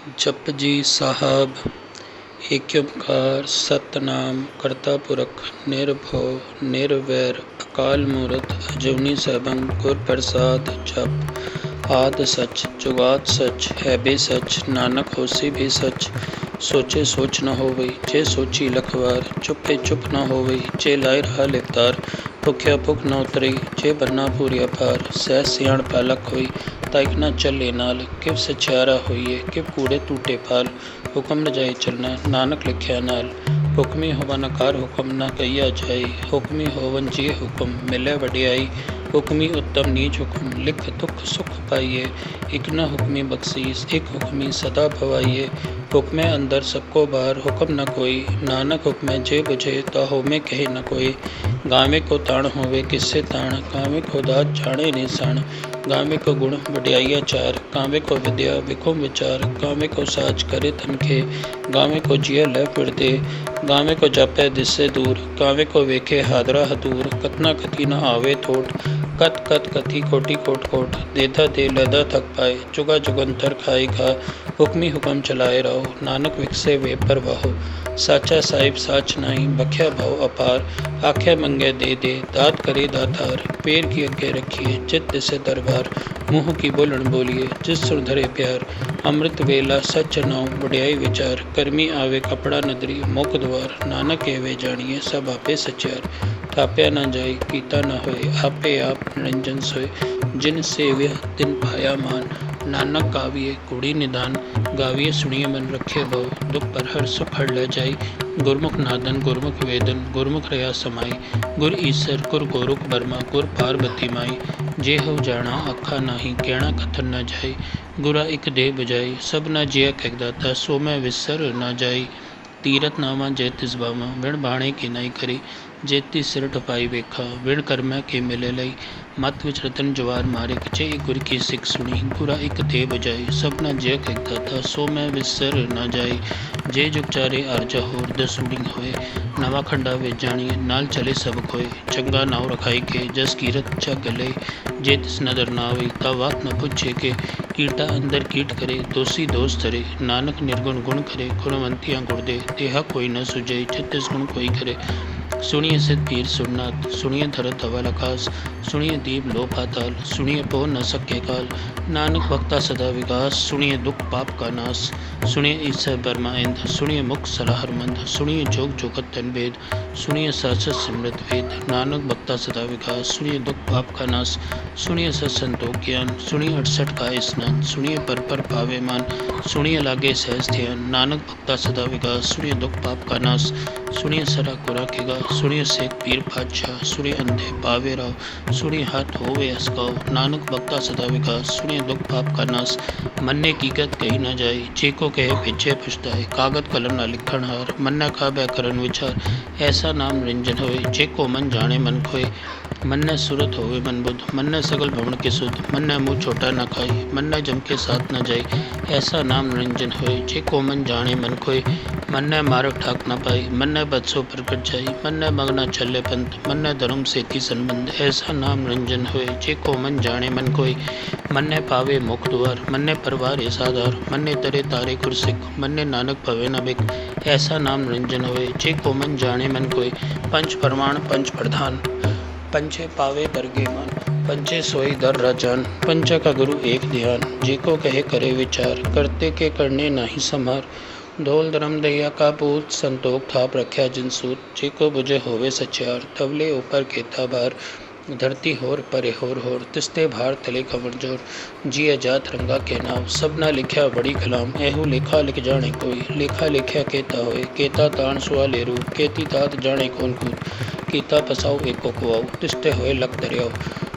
ਜਪਜੀ ਸਾਹਿਬ। ਏਕ ਓਂਕਾਰ ਸਤਿਨਾਮ ਕਰਤਾ ਪੁਰਖ ਨਿਰਭਉ ਨਿਰਵੈਰ ਅਕਾਲ ਮੂਰਤ ਅਜੂਨੀ ਸੈਭੰ ਗੁਰ ਪ੍ਰਸਾਦ। ਜਪ ਆਦਿ ਸੱਚ ਜੁਗਾਦ ਸੱਚ ਹੈ ਬੇ ਸੱਚ ਨਾਨਕ ਹੋਸੀ ਵੀ ਸੱਚ। ਸੋਚੇ ਸੋਚ ਨ ਹੋਵਈ ਜੇ ਸੋਚੀ ਲਖਵਾਰ ਚੁੱਪੇ ਚੁੱਪ ਨ ਹੋਵਈ ਜੇ ਲਾਇ ਰਹਾ ਲਿਵਤਾਰ। ਭੁਖਿਆ ਭੁਖ ਨ ਉਤਰੀ ਜੇ ਬੰਨਾ ਪੂਰੀਆ ਪਾਰ। ਸਹਿ ਸਿਆਣਪਾ ਲਖ ਹੋਈ ਤਾਂ ਇਕ ਨਾ ਚੱਲੇ ਨਾਲ। ਕਿਵ ਸਚਿਆਰਾ ਹੋਈਏ ਕਿਵ ਕੂੜੇ ਟੂਟੇ ਪਾਲ। ਹੁਕਮ ਨ ਜਾਏ ਚੱਲਣਾ ਨਾਨਕ ਲਿਖਿਆ ਨਾਲ। ਹੁਕਮੀ ਹੋਵਨ ਅਕਾਰ ਹੁਕਮ ਨਾ ਕਹੀਆ ਜਾਏ। ਹੁਕਮੀ ਹੋਵਨ ਜੀ ਹੁਕਮ ਮਿਲੇ ਵਡਿਆਈ। ਹੁਕਮੀ ਉੱਤਮ ਨੀਚ ਹੁਕਮ ਲਿਖ ਦੁਖ ਸੁਖ ਪਾਈਏ। ਇਕ ਨ ਹੁਕਮੀ ਬਖਸ਼ੀਸ ਇਕ ਹੁਕਮੀ ਸਦਾ ਭਵਾਈਏ। ਹੁਕਮੇ ਅੰਦਰ ਸਭ ਕੋ ਬਾਹਰ ਹੁਕਮ ਨ ਕੋਈ। ਨਾਨਕ ਹੁਕਮੇ ਜੇ ਬੁਝੇ ਤਾਂ ਹੋਮੇ ਕਹੇ ਨ ਕੋਈ। ਗਾਵੇਂ ਕੋ ਤਾਣ ਹੋਵੇ ਕਿਸੇ ਤਾਣ ਗਾਵੇਂ ਕੋ ਦਾਤ ਜਾਣੇ ਨਿਸ਼ਾਨ। ਗਾਵੇਂ ਕੋ ਗੁਣ ਵਡਿਆਈਆ ਚਾਰ ਗਾਵੇਂ ਕੋ ਵਿਦਿਆ ਵਿਖੁਮ ਵਿਚਾਰ। ਗਾਵੇਂ ਕੋ ਸਾਜ ਕਰੇ ਤਨਖੇ ਗਾਵੇਂ ਕੋ ਜੀਅ ਲੈ ਫਿਰਦੇ। ਗਾਵੇਂ ਕੋ ਜਾਪੈ ਦਿਸੇ ਦੂਰ ਗਾਵੇਂ ਕੋ ਵੇਖੇ ਹਾਦਰਾ ਹਦੂਰ। ਕਤਨਾ ਕਥੀ ਨ ਆਵੇ ਥੋਟ ਕਤ ਕਤ ਕਥੀ ਕੋਟੀ ਕੋਟ ਕੋਟ। ਦੇਦਾ ਦੇ ਲੈਦਾ ਥਕ ਪਾਏ ਜੁਗਾ ਜੁਗੰਤਰ ਖਾਈ ਖਾ। ਹੁਕਮੀ ਹੁਕਮ ਚਲਾਏ ਰਹੋ ਨਾਨਕ ਵਿਖਸੇ ਵੇ ਪਰਵਾਹੋ। ਸਾਚਾ ਸਾਹਿਬ ਸਾਚ ਨਾਹੀ ਬਖਿਆ ਭਾਉ ਅਪਾਰ। ਆਖਿਆ ਮੰਗੇ ਦੇ ਦਾਤ ਕਰੇ ਦਾਤਾਰ। ਪੇਰ ਕੀ ਅੱਗੇ ਰੱਖੀਏ ਚਿਤ ਦਿਸੇ ਦਰਬਾਰ। ਮੂੰਹ ਕੀ ਬੋਲਣ ਬੋਲੀਏ ਜਿਸ ਸੁਣ ਧਰੇ ਪਿਆਰ। ਅੰਮ੍ਰਿਤ ਵੇਲਾ ਸੱਚ ਨਾਉ ਵਡਿਆਈ ਵਿਚਾਰ। ਕਰਮੀ ਆਵੇ ਕਪੜਾ ਨਦਰੀ ਮੁਖ ਦੁਆਰ। ਨਾਨਕ ਏਵੇਂ ਜਾਣੀਏ ਸਭ ਆਪੇ ਸਚਿਆਰ। ਥਾਪਿਆ ਨਾ ਜਾਏ ਕੀਤਾ ਨਾ ਹੋਏ ਆਪੇ ਆਪ ਨਿਰੰਜਨ ਸੋਏ। ਜਿਨ ਸੇਵਿਆ ਤਿਨ ਪਾਇਆ ਮਾਨ। ਨਾਨਕ ਗਾਵੀਏ ਕੁੜੀ ਨਿਦਾਨ। ਗਾਵੀਏ ਸੁਣੀਏ ਮਨ ਰੱਖੇ ਬਹੁ। ਦੁਖ ਪਰ ਹਰ ਸੁਖ ਹਰ ਲੈ ਜਾਈ। ਗੁਰਮੁਖ ਨਾਦਨ ਗੁਰਮੁਖ ਵੇਦਨ ਗੁਰਮੁਖ ਰਹਾ ਸਮਾਈ। ਗੁਰ ਈਸਰ ਗੁਰ ਗੋਰਖ ਬਰਮਾ ਗੁਰ ਪਾਰਬਤੀ ਮਾਈ। ਜੇ ਹਉ ਜਾਣਾ ਆਖਾ ਨਾਹੀ ਕਹਿਣਾ ਕਥਨ ਨ ਜਾਏ। ਗੁਰਾ ਇਕ ਦੇਹ ਬਜਾਈ ਸਭ ਨਾ ਜਿਆ ਕਹਿ ਦਾਤਾ ਸੋ ਮੈਂ ਵਿਸਰ ਨਾ ਜਾਈ। ਤੀਰਥ ਨਾਵਾਂ ਜੇ ਤਿਸ ਬਾਵਾਂ ਵਿਣ ਬਾਣੇ ਕੀ ਨਹੀਂ ਕਰੀ। ਜੇਤੀ ਸਿਰ ਟਪਾਈ ਵੇਖਾ ਵਿਣ ਕਰਮੈ ਕੇ ਮਿਲੇ ਲਈ। ਮਤ ਵਿੱਚ ਰਤਨ ਜਵਾਰ ਮਾਰਿਕ ਜੇ ਗੁਰ ਕੀ ਸਿੱਖ ਸੁਣੀ। ਗੁਰਾ ਇਕ ਦੇਹ ਬਜਾਈ ਸਭ ਨਾ ਜਿਆ ਕਹਿ ਦਾਤਾ ਸੋ ਮੈਂ ਵਿਸਰ ਨਾ ਜਾਈ। ਜੇ ਜੁਗ ਚਾਰੇ ਅਰਜਾ ਹੋਰ ਦਸੂੜੀ ਹੋਏ। ਨਵਾਂ ਖੰਡਾ ਵਿੱਚ ਜਾਣੀਏ ਨਾਲ ਚਲੇ ਸਭ ਕੋਏ। ਚੰਗਾ ਨਾਉ ਰਖਾਈ ਕੇ ਜਸ ਕੀਰਤ ਜਗ ਲਏ। ਜੇ ਤਿਸ ਨਦਰ ਨਾ ਆਵਈ ਤਾਂ ਵਾਤ ਨ ਪੁੱਛੇ ਕੇ। ਕੀਟਾ ਅੰਦਰ ਕੀਟ ਕਰੇ ਦੋਸੀ ਦੋਸ ਧਰੇ। ਨਾਨਕ ਨਿਰਗੁਣ ਗੁਣ ਕਰੇ ਗੁਣਵੰਤੀਆਂ ਗੁਣ ਦੇ। ਤੇਹਾ ਕੋਈ ਨ ਸੁਝੇ ਜਿਤ ਤਿਸ ਗੁਣ ਕੋਈ ਕਰੇ। ਸੁਣੀਏ ਸਿਧ ਪੀਰ ਸੁਰਨਾਥ ਸੁਣੀਏ ਧਰਤ ਧਵਲ ਆਕਾਸ। ਸੁਣੀਏ ਦੀਪ ਲੋ ਪਾਤਾਲ ਸੁਣੀਏ ਪੋ ਨ ਸਕੇ ਕਾਲ। ਨਾਨਕ ਭਗਤਾ ਸਦਾ ਵਿਗਾਸ ਸੁਣੀਏ ਦੁਖ ਪਾਪ ਕਾ ਨਾਸ। ਸੁਣੀਏ ਈਸਰ ਬਰਮਾ ਇੰਦ ਸੁਣੀਏ ਮੁਖ ਸਲਾਹ ਹਰਮੰਦ। ਸੁਣੀਏ ਜੋਗ ਜੁਗਤ ਤਨ ਭੇਦ ਸੁਣੀਏ ਸਾਚਤ ਸਿਮਰਤ ਵੇਦ। ਨਾਨਕ ਭਗਤਾ ਸਦਾ ਵਿਗਾਸ ਸੁਣੀਏ ਦੁਖ ਪਾਪ का नाश। सुनिए सत संतोख ज्ञान सुनिए 68 का स्नान। सुनिए पर पावे मान सुनिए लागे सहज ध्यान। नानक भक्ता सदा विकास सुनिए दुख पाप का नाश। सुनिए सरा कुरा केगा सुनिए सेठ पीर पातशाह। सुनिए अंधे पावे राव सुनिए हाथ होवे असकाव। नानक भक्ता सदा विकास सुनिए दुख पाप का नाश। मन्ने कीकत कही न जाए जे को कहे पिछे पछताए। कागत कलम न लिखण हार मन्ना खाबे करन विचार। ऐसा नाम निरंजन होए जे को मन जाने मन खोए। मन्ने सुरत होवे मन बुद्ध मन्ने सगल भवन के सुध। मन्ने मुँह छोटा न खाई मन्ने जम के साथ न जाई। ऐसा नाम निरंजन होए जे को मन जाने मन खोए। मन्ने मारक ठाक न पाई मन्ने बदसो प्रकट जाई। मन्ने मगना चले पंथ मन्ने धर्म सेती संबंध। ऐसा नाम निरंजन होए जे को मन जाने मन कोई। मन्ने पावे मुख द्वार मन्ने परवार साधार। मन्ने तरे तारे गुरसिख मन्ने नानक भवे न बिक। ऐसा नाम निरंजन होए जे को मन जाने मन कोई। पंच प्रमाण पंच प्रधान पंचे पावे दरगे मान। पंचे सोई दर राजान पंचा का गुरु एक ध्यान। जे को कहे करे विचार करते के करने नाही समार। धोल धर्म दैया का पूत संतोख थाप रख्या जिन सूत। जे को बुझे होवे सचार तवले ऊपर केता बार। धरती होर परे होर तिस्ते भार तले कमर जोर। जी जात रंगा के नाम सब ना लिखया बड़ी कलाम। एहू लेखा लिख जाने कोई लेखा लिखया केता होए। केता तान सुआ ले रू केती तात जाने कौन कूद। कीता पसाओ एको कुआओ तिस्ते होए लख दरियाओ।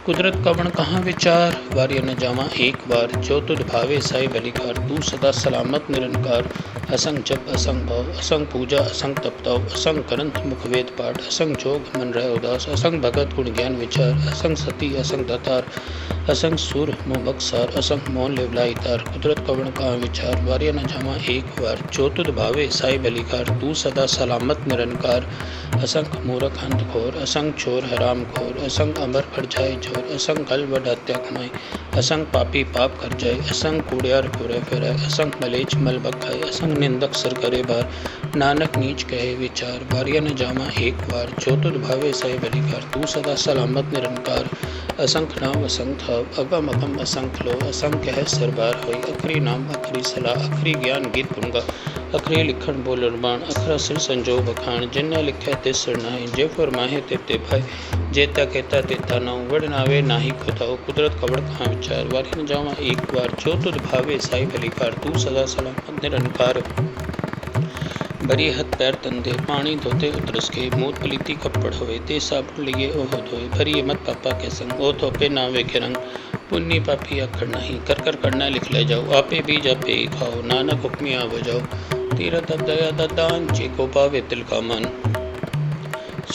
कुदरत का बण कहाँ विचार वार्य न जावा एक बार। जो तुध भावे साई बलिकार तू सदा सलामत निरंकार। असंग जप असंग भाव, असंग पूजा असंग तपताव, असंग करंत मुख वेद पाठ, असंग जोग मन रह उदास, असंग भगत गुण ज्ञान विचार, असंग सती असंग दातार, असंग सुर मुँह बक्सार, असंग मौन लेवलाई तार, कुदरत कवण का विचार, वार्य न जमा एक बार, जो तुद भावे साई बलिकार, तू सदा सलामत निरंकार, असंग मूरख अंत घोर, असंग चोर हराम खोर, असंग अमर कर जाए जोर, असंग गल वड हत्या कमाई, असंग पापी पाप कर जाए, असंग कूड़ियार घूरे फिरे, असंग मलेच मल बखाए, असंग निंदक सर करे बार, नानक नीच कहे विचार, वार्य न जामा एक बार, जो तुद भावे साई बलिकार, तू सदा सलामत निरंकार, असंख नाम असंख अगम अगम असंख लो, असंख कह सरबार होई, अखरी नाम अखरी सलाह, अखरी ज्ञान गीत गुंगा, अखरी लिखण बोल उर्बान, अखरा सिर संजो बखान, जिन्हें लिखे तिस सिर नाहि, जे फरमाहे ते भाई, जेता कहता तेता नाउ, वड नावे नाही खुदाओ, कुदरत कवड़ कहाँ विचार, वारी न जावा एक बार, जो तुद भावे साई भलीकार, तू सदा सलामत निरंकार, बरी हथ पैर तंदे पानी धोते उतरस के, मूत पलीती कपड़ होए, ते साबुन लिए ओह धोए, भरी मत पापा के संग, ओ थोपे नावे के रंग, पुण्य पापी आखड़ नहीं, कर कर करना लिख ले जाओ, आपे बीज आपे ही खाओ, नानक हुक्मी आव जाओ, तीरथ दया दान जे को पावे तिल का मन,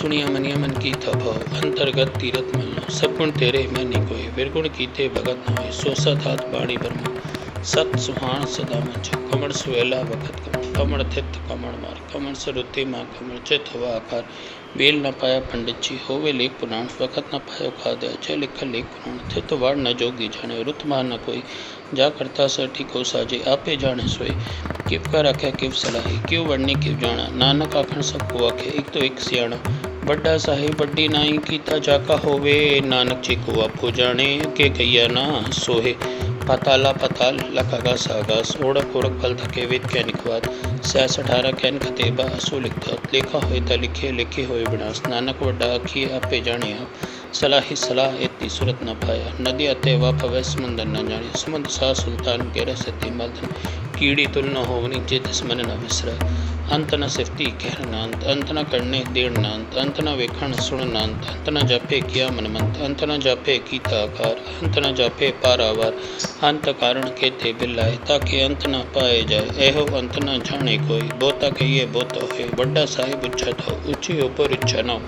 सुनिया मनिया मन की था भाव, अंतर्गत तीरथ मल, सब गुण तेरे मैं नहीं कोई, विरगुण कीते भगत न होए, सो सत हाथ बाणी बर्मा, सत सुहान सदा मंच, कमर सुवेला वखत कमर थित कमर मार, कमर सरुते माँ कमर चित हवा आकार, बेल न पाया पंडित जी होवे लेख पुराण, वखत न पायो खाद्य जय लिखल लेख पुराण, थित वाड़ न जोगी जाने, रुत मार न कोई, जा करता सर ठीको साजे, आपे जाने सोए, किव कर आख्या किव सलाही, क्यों वड़नी किव जाना, नानक आखण सबको आखे, एक तो एक सियाणा, बड्डा साहिब बड्डी नाई कीता जाका होवे, नानक जी को आपो जाने, के कहिया ना सोहे, पाताला पाताल लखागा सागास, ओढ़क ओढ़क फल थके वेद कै निखवाद, 18 कैन खतेबा असो लिखता, लेखा होए ता लिखे लिखे होए विनाश, नानक वड्डा आखिए आपे जाने आप, सलाही सलाह एती सूरत न पाया, नदी अते वा पवै समुंदर न जाने, समुंद सा सुल्तान गेरा सती मल्दन, कीड़ी तुल न होवनी जे तिस मन न विसरा, अंत न सिफती कहर नांत, अंत न करने देण नांत, अंत न वेखण सुण नांत, अंत न जापे किया मनमंत, अंत न जापे कीता आकार, अंत न जापे पारावार, अंत कारण केते बिलाए, ताके अंत न पाए जाए, एहो अंत न जाने कोई, बोता कहिए बोता होए, बड्डा साहिब उच्चा थो, ऊंची ऊपर इच्छा न हो,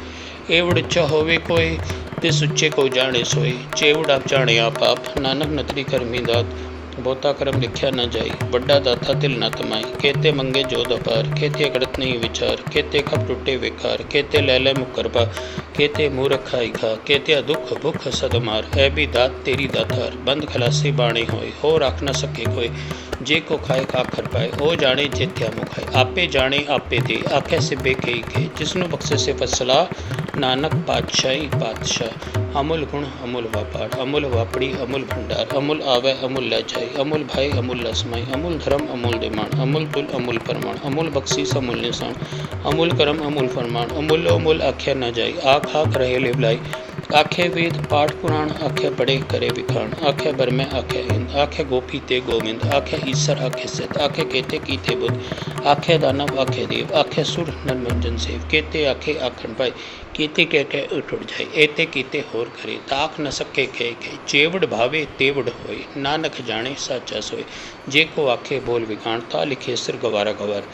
एवड़ इच्छा होवे कोई, तिस उच्चे को जाने सोए, चेवड़ आप जाने आप, नानक नतरी करमी दात, बोता करम लिखया न जाई, बड्डा दाता तिल न तमाई, केते मंगे जोध अपार, केते करत नहीं विचार, केते खप टूटे विकार, केते लैले मुकरबा, केते मूरख खाई खा, केते दुख भुख सदमार, ऐ भी दात तेरी दातार, बंद खलासी बाणे होए, हो राख न सके कोई, जे को खाए खाकर पाए, ओ जाने जेत्या मुखाए, आपे जाने आपे दे, आखे सिबे के, जिसनु बख्शे से फसला, नानक पातशाही पातशाह, अमुल गुण अमुल व्यापार, अमुल वापड़ी अमुल भंडार, अमुल आवे अमुल लै जाए, अमुल भाई अमुल लसमाई, अमुल धर्म अमुल दिमाण, अमुल तुल अमुल परमाण, अमुल बख्शीस अमुल निशान, अमुल करम अमुल फरमान, अमुल अमुल आख्या न जाए, आख आख रहे लेवलाई, आखे वेद पाठ पुराण, आखे बड़े करे विखाण, आखे बर में आखे इंद, आखे गोपी ते गोविंद, आखे ईसर आखे सिद्ध, आखे केते कीते बुद्ध, आखे दानव आखे देव, आखे सुर नरमंजन सेव, केते आखे आखण पाई, केते कह उठ जाए, एते कीते होर करे, ताक न सके कह, चेवड़ भावे तेवड़ होए, नानक जाने साचा सोए, जे को आखे बोल विखाण, ता लिखे सिर गवारा गवार,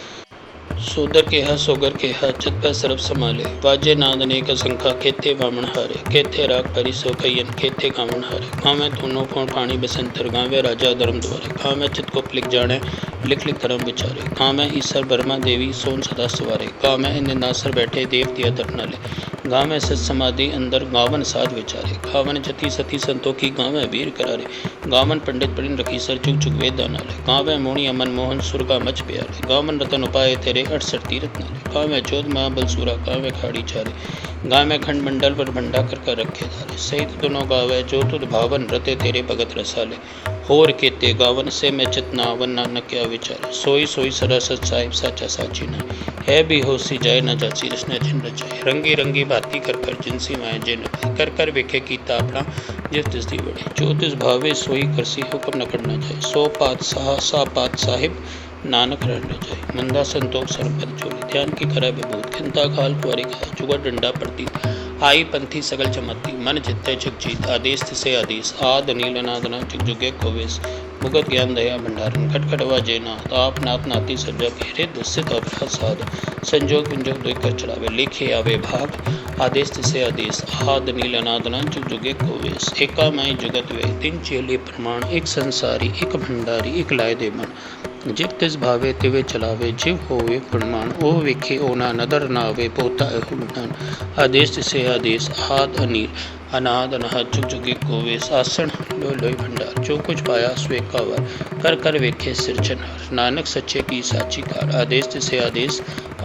सोदर केहा सोगर केहा चत पै सरब समाले, वाजे नाद अनेक असंखा, केते वामन हारे, केते राग परि सो कयन, केते कामन हारे, गावे दोनों फोन पानी बसंतर, गावे राजा धर्म द्वारे, गावे चित को लिख जाने, लिख लिख धर्म विचारे, गावे ईसर बर्मा देवी सोन सदा सवारे, गावे निंदासर बैठे देव दिया धरनाले, गावे सत समाधि अंदर गावन साध विचारे, गावन जति सती संतोखी, गावे वीर करारे, गावन पंडित परिन रखी सर चुग चुग वेद नाले, गावे मोणी अमन मोहन सुरगा मच प्यारे, गावन रतन उपाय तेरे 68 तीरथ नाले, गावे चौद महाबल सूरा, गावे खाड़ी चारे, गावे खंड मंडल पर भंडा कर रखे धारे, सहित दोनों गावे जो तुद भावन रते तेरे भगत रसाले, होर केते गावन से मैं चितनावन, नानक क्या विचारे, सोई सोई सदा सत साहिब साचा साची ना, है भी होसी जाए न जाची रसने जिन रचाए, रंगी रंगी बाती कर कर जिनसी माए जिन कर कर वेखे कीता अपना, जिस तिस दी बड़े, जो तिस भावे सोई करसी, हुक्म न करना जाए, सो पात सा पात साहिब, नानक रहने जाए, मंदा संतोख सरपद चोरी, ध्यान की करे विभूत, खिंता खाल कुआरी खाए, जुगा डंडा पड़ती, आई पंथी सगल चमत्ती, मन जितते जग जीत, आदेश से आदेश, आद नील अनादना जग जुगे कोवेश, मुगत ज्ञान दया भंडारण खटखट वाजे नाथ आप नाथ नाती सज्जा घेरे दुस्सित अपराध साध संजोग विंजोग दुई कर चढ़ावे लिखे आवे भाग आदेश तिसे आदेश आद नील अनादना जुग जुगे को वेश एका माई जुगत वे तीन चेले प्रमाण एक संसारी एक भंडारी एक लाए दे मन जिव तिस भावे तिवे चलावे जिव होवे फुरमान ओ वेखे ओ ना नदर ना आवे पोता हुड़न आदेश तिसे आदेश आद अनील अनाद अनाहद जुग जुगे कोवेश आसन लोय लोय भंडार जो कुछ पाया स्वेकावर कर कर वेखे सिरजनहार नानक सच्चे की साची कार आदेश तिसे आदेश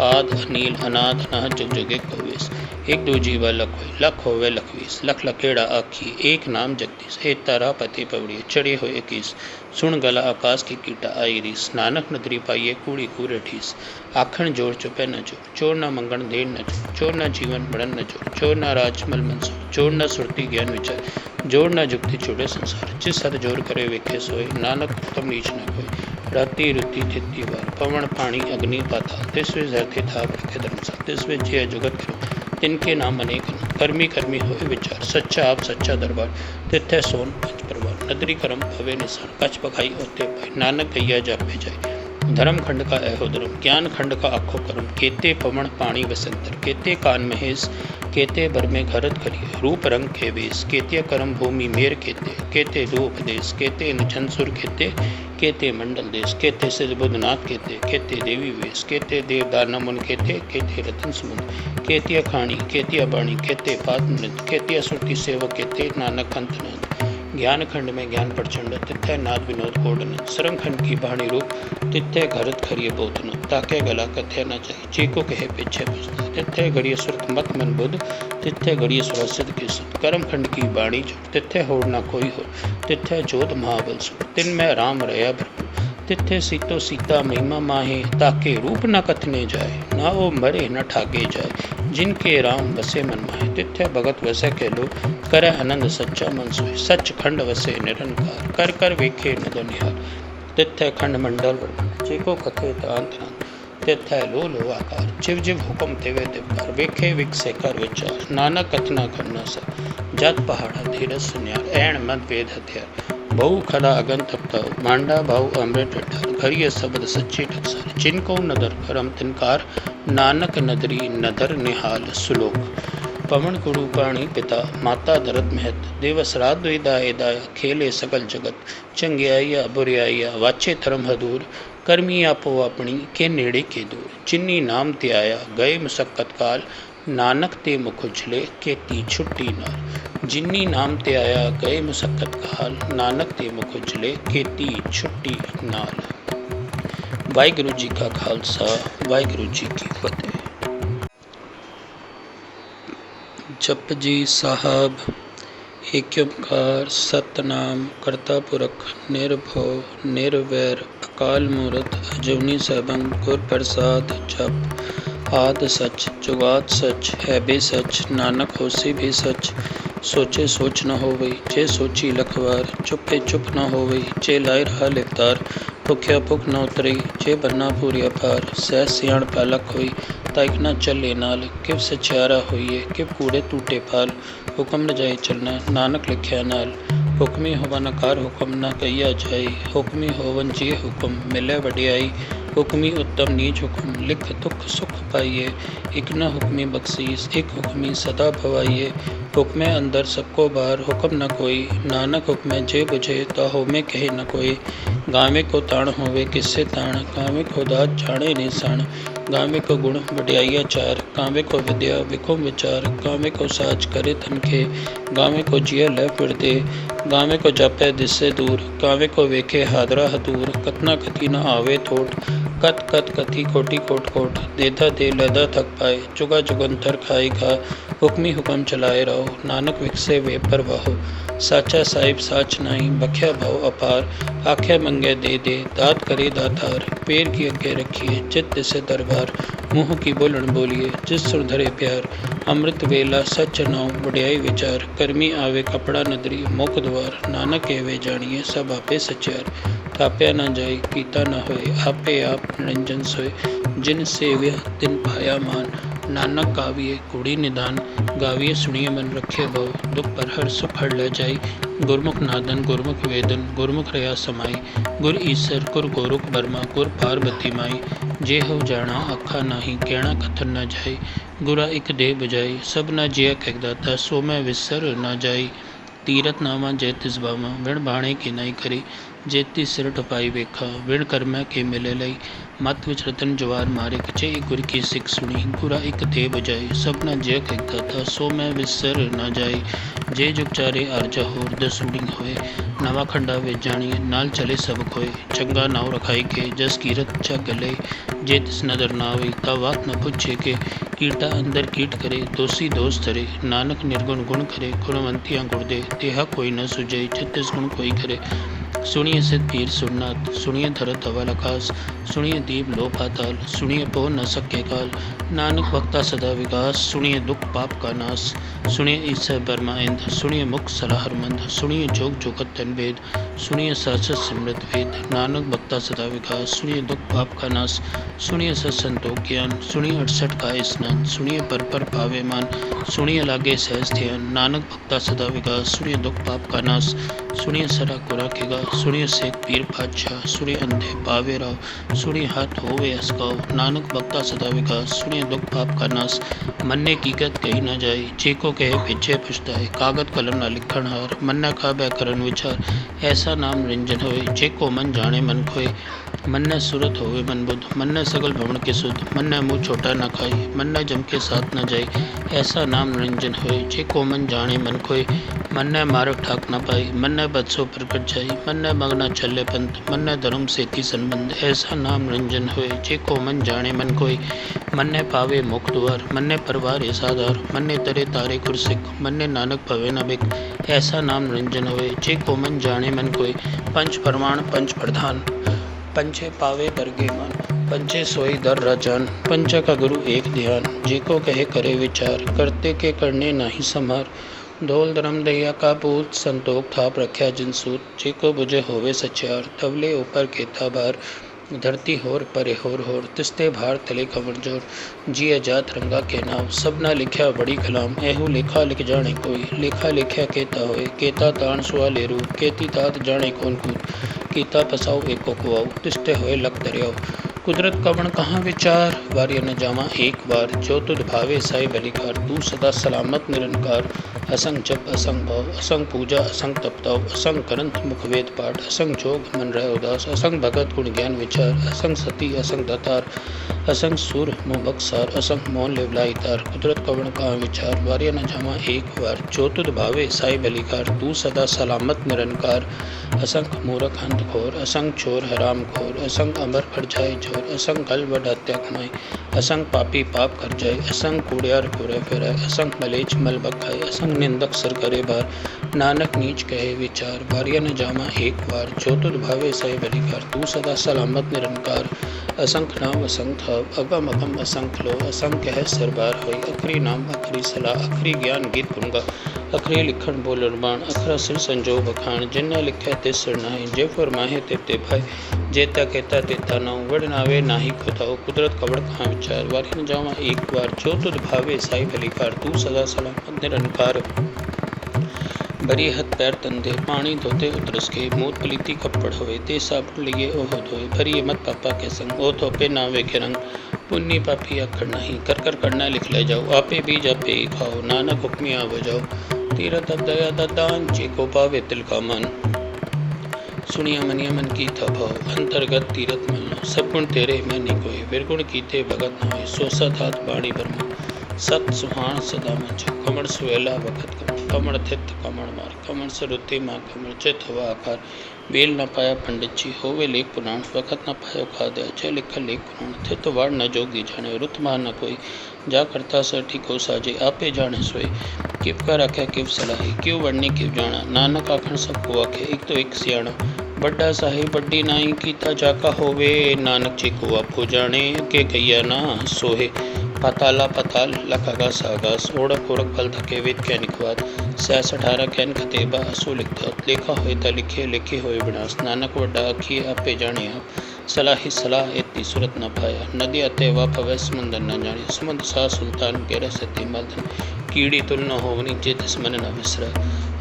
आद अनील अनाद अनाहद जुग जुगे कोवेश एक दो जीवा लख होवे लखवीस लख लखेड़ा आखी एक नाम जगदीश एक तारा पति पवड़ी चढ़े हुए इक्कीस सुन गला आकाश की कीटा आई रीस नानक नदरी पाइये कूड़ी कूड़े ठीस आखण जोर चुपे न चोर न मंगण देर न चोर न जीवन बढ़न न चोर न राजमल मंसूर जोर न सुरती ज्ञान विचार जोर न जुक्ति छोड़े संसार जिस हद जोर करे वेखे सोए नानक उत्तम नीच न कोई राति रुति थिति वार पवन पानी अग्नि पाताल तिसवे धरती थाप रखे धर्मसा तिसवे जय जुगत करो तिनके नाम अनेक कर्मी कर्मी होए विचार सच्चा आप सच्चा दरबार तिथे सोन पंच परवार नदरी करम भवे निशान कच पखाई होते पाई नानक गैया जापे जाए धर्म खंड का ऐहो धर्म ज्ञान खंड का आखो कर्म केते पवन पानी वसंतर केते कान महेश केते बर में घरत करिए रूप रंग के वेश केते कर्म भूमि मेर केते दो उपदेश केते निचन सुर केते मंडल देश केते सिद्ध बुद्धनाथ केते देवी वेश केते देव दानव मुन केते रतन समुद्र केतिया खाणी केतिया बाणी केते पाद मृत केतिया सुरती सेवक केते नानक अंतनाथ ज्ञान खंड में ज्ञान प्रचंड तिथे नाद विनोद कोडन सरंग खंड की बाणी रूप तिथे घरत खरिय बोतन ताके गला कथे न जाए चीको कहे पीछे पुछता तिथे घड़िय सुरत मत मन बुद्ध तिथे घड़िय सुरसिद की सुध कर्म खंड की बाणी जुट तिथे होड़ न कोई हो तिथे जोध महाबल सुर तिन में राम रया भ्रम तिथे सीतो सीता महिमा माहे ताके रूप न कथने जाए ना वो मरे न ठागे जाए जिनके राम बसे मन माहे तिथे भगत वसे के लो करे आनंद सच्चा मन सोए सच खंड वसे निरंकार कर कर वेखे नद निहार तिथे खंड मंडल जेको कथे तांत तिथे लो लो आकार जिव जिव हुक्म तेवे दिवकार वेखे विकसे कर विचार नानक कथना करना सा जत पहाड़ा धीरज सुन्यार ऐण मत वेद हथियार बहु खड़ा अगन तपताओ मांडा भाव अमृत अठार घरिय शब्द सच्चे टकसार जिनको नदर करम तिनकार नानक नदरी नदर निहाल सुलोक पवन कुरु पाणी पिता माता दरद महत देव श्राद्ध दाया खेले सकल जगत चंग्याइया बुरियाइया वाचे धर्म हदूर कर्मी आपो अपनी के नेड़े के दूर जिन्नी नाम ते आया गए मुसक्कत काल नानक ते मुख उछले केती छुट्टी नाल जिन्नी नाम ते आया गए मुसक्कत काल नानक ते मुख उछले केती छुट्टी नाल। वाहिगुरू जी का खालसा वाहिगुरू जी की फतेह। जप जी साहब एक ओंकार सतनाम करता पुरख निर्भव निर्वैर अकाल मूरत अजूनी सैभं गुर प्रसाद जप आद सच जुगात सच है भी सच नानक होसी भी सच सोचे सोच न होवई जे सोची लखवार चुपे चुप न होवई जे लाए रहा लिवतार भुख्या भुख न उतरी जे बन्ना पूरी अपार सह सियाण पालक होई ताइक न चले नाल किव सचियारा होइए किव कूड़े टूटे पाल हुक्म न जाए चलना नानक लिखिया नाल हुक्मी होवन कार हुक्म न कहिया जाए हुक्मी होवन जी हुक्म मिले वडियाई हुक्मी उत्तम नीच हुक्म लिख दुख सुख पाइए एक न हुक्मी बख्शीस एक हुक्मी सदा भवाइए हुक्मे अंदर सबको बार हुक्म न कोई नानक हुक्मे जे बुझे तो होमे कहे न कोई गावे को ताण होवे किससे ताण गावे को दात जाने निशान गावे को गुण वडियाइया चार गावे को विद्या विकुम विचार गावे को साज करे तनखे गावे को जिया लय फिर दे गावे को जापे दिससे दूर गावे को वेखे हादरा हदूर कतना कति न आवे थोट कत कत कथी कोटि कोट कोट देधा दे लदा थक पाए जुगा जुगंतर खाई खा हुक्मी हुक्म चलाए रहो नानक विकसे वे पर वाहो साचा साहिब साच नाई बख्या भाव अपार आख्या मंगे दे दात करे दातार पैर की अगे रखिए चित्त से दरबार मुँह की बोलन बोलिए जिस सुर धरे प्यार अमृत वेला सच नाव वडियाई विचार कर्मी आवे कपड़ा नदरी मुख द्वार नानक एवे जानिए सब आपे सचार थाप्या न जाए कीता न होए आपे आप निरंजन सोए जिन सेव्य तिन पाया मान नानक काव्य कूड़ी निदान गाविए सुनिए मन रखे भव, दुख पर हर सुख हर ले जाई। गुरमुख नादन गुरमुख वेदन, गुरमुख रया समाई। गुर ईसर गुर गोरुख बर्मा, गुर पार्वती माई। जे हव जाना आखा नाही, कहना कथन न जाई। गुरा एक देह बजाई, सब न जिया कह दाता, सो मैं विसर न जाई। तीरथ नामा जय तिस बामा, विण बाणे के नाई करी। जेती सिर टपाई वेखा, विण कर्मै के मिले लई। मत विच रतन जवार मारे, जे गुर की सिख सुनी। गुरा एक देह बजाई, सब न जिया कह दाता, सो मैं विसर न जाई। जे जुग चारे आरजा होर, दसूड़ी होए। नवा खंडा वे जानिए, नाल चले सब खोए। चंगा नाव रखाई के, जस कीरत जग गले। जे तिस नदर नावे, ता बात न पूछे के। कीटा अंदर कीट करे, दोषी दोष धरे। नानक निर्गुण गुण करे, गुणवंतियाँ गुण दे। तेहा कोई न सुझे, छत्तीस गुण कोई करे। सुनिए सिद्ध पीर सुरनाथ, सुनिए धरत धवल आकाश। सुनिए दीप लो पाताल, सुनिए पो न सके काल। नानक भक्ता सदा विकास, सुनिए दुख पाप का नाश। सुनिए ईसर बर्मा इंद्र, सुनिए मुख सलाहर मंद। सुनिए जोग जोगत तन वेद, सुनिए साचत सिमृत वेद। नानक भक्ता सदा विकास, सुनिए दुख पाप का नाश। सुनिए सत संतोख ज्ञान, सुनिए 68 का स्नान। सुनिए पर पावे मान, सुनिए लागे सहज ध्यान। नानक भक्ता सदा विकास, सुनिए दुख पाप का नाश। सुनिए सरा कुरा केगा, सुनिए शेख पीर पातशाह। सुनिए अंधे पावे राव, सुनिए हाथ होवे असकाव। नानक भक्ता सदा विकास, सुनिए दुख पाप का नाश। मन्ने कीकत कही न जाए, चेको कहे पीछे पछताए। कागत कलम न लिखण हार, मन्ना का बै करन विचार। ऐसा नाम निरंजन होए, चेको मन जाने मन खोए। मन्ने सुरत होवे मन बुध, मन्ने सगल भवन के सुध। मन्ने मुँह छोटा न खाई, मन्ने जम के साथ न जाई। ऐसा नाम निरंजन होए, चेको मन जाने मन खोए। मन्ने मार्ग ठाक न पाई, मन्ने बदसो प्रकट जाई। मन्ने मगना चले पंथ, मन्ने धर्म सेती संबंध। ऐसा नाम निरंजन होए, चेको मन जाने मन कोई। मन्ने पावे मुख द्वार, मन्ने परवार साधार। मन्ने तरे तारे गुरसिख, मन्ने नानक भवे न बिक। ऐसा नाम निरंजन होए, चेको मन जाने मन कोई। पंच प्रमाण पंच प्रधान, पंचे पावे बरगे मान। पंचे सोई दर राजान, पंचा का गुरु एक ध्यान। जेको कहे करे विचार, करते के करने नाही समार। धोल धर्म दहिया का पूत, संतोख थाप रख्या जिन सूत। जेको बुझे होवे सचार, तवले ऊपर केता बार। धरती होर परे होर, तिस्ते भार तले कमर जोर। जिया जात रंगा के नाम, सब ना लिख्या बड़ी कलाम। एहू लेखा लिख जाने कोई, लेखा लिख्या केता होए। केता ताण सुआ लेरू, केती तात जाने कौन कूद। कीता पसाऊ एको कुआऊ, तिस्ते होए लख दरियाऊ। कुदरत कवण कहाँ विचार, वार्य न जावा एक बार। जो तुध भावे साई बलिकार, तू सदा सलामत निरंकार। असंग जप असंग भाव, असंग पूजा असंग तपताव। असंग करंत मुख वेद पाठ, असंग जोग मन रह उदास। असंग भगत गुण ज्ञान विचार, असंग सती असंग दातार। असंग सुर मुँह बक्सार, असंग मौन लेवलाई तार। कुदरत कवण कहाँ विचार, वार्य न जावा एक बार। जो तुध भावे साई बलिकार, तू सदा सलामत निरंकार। असंग मूरख अंत घोर, असंग चोर हराम खोर। असंग अमर कर जाए जोर, असंग गल बड़ हत्या कमाई। असंग पापी पाप कर जाए, असंग कूड़ियार घूरे फिरे। असंग मलेच मल बखाए, असंग निंदक सर करे बार। नानक नीच कहे विचार, वार्य न जामा एक बार। जो तुध भावे साई बलिकार, तू सदा सलामत निरंकार। असंख नाम असंख थाव, अगम अगम असंख लो। असंख कह सरबार होई, अखरी नाम अखरी सलाह। अखरी ज्ञान गीत गुणगा, अखरी लिखण बोल बाण। अखरा सिर संजो बखान, जिन्ना लिख्या तिस सिर नाहि। जे फरमाहे ते भाई, जेता कहता तेता नाऊ। वड़ नावे नाही खुदाऊ, कुदरत कवड़ कहाँ विचार। वार्य न जावा एक बार, जो तुध भावे साई भलीकार। तू सदा सलामत निरंकार। बरी हथ पैर तंदे, पानी धोते उतरस के। मूत पलीती कपड़ होए, ते साबुन लिए ओह धोए। भरी मत पापा के संग, ओ थोपे नावे के रंग। पुण्य पापी आखड़ नहीं, कर कर करना लिख ले जाओ। आपे बीज आपे ही खाओ, नानक हुक्मिया बजाओ। तीरथ अब दया दान, जेको पावे तिल का मन। सुनिया मनिया मन की था भाव, अंतर्गत तीरथ मल। सब गुण तेरे मैं नहीं कोई, विरगुण कीते भगत न होए। सो सत हाथ बाणी ब्रह्म, सत सुहान सदा मंच। कमर सुएला वखत कमर, कमर थित कमर मार। कमर सरुते माँ कमर, चित हवा आकार। बेल न पाया पंडित जी, होवे लेख पुराण। वखत न पायो खाद्य, जय लिखल लेख पुराण। थित वाड़ न जोगी जाने, रुत मार न कोई। जा करता सर ठीको साजे, आपे जाने सोए। किव का रखे किव सलाही, क्यों वड़नी किव जाना। नानक आखण सबको आखे, एक तो एक सियाणा। बड्डा साहिब बड्डी नाई, कीता जाका होवे। नानक जी को आपो जाने, के गैया ना सोहे। पाताला पाताल लख आगास आगास, ओढ़क ओढ़क फल थके वेद कै निखवाद। 66 कैन खतेबा असो लिखता, लेखा होए ता लिखे, लिखे होए विनाश। नानक वड्डा आखिए आपे जाने आप, सलाही सलाह एती सूरत न पाया। नदी अते वा पवै समुंदर न जाने, समुंद सा सुल्तान गेरा सती मर्दन। कीड़ी तुल न होवनी जे तिस मन न विसरै।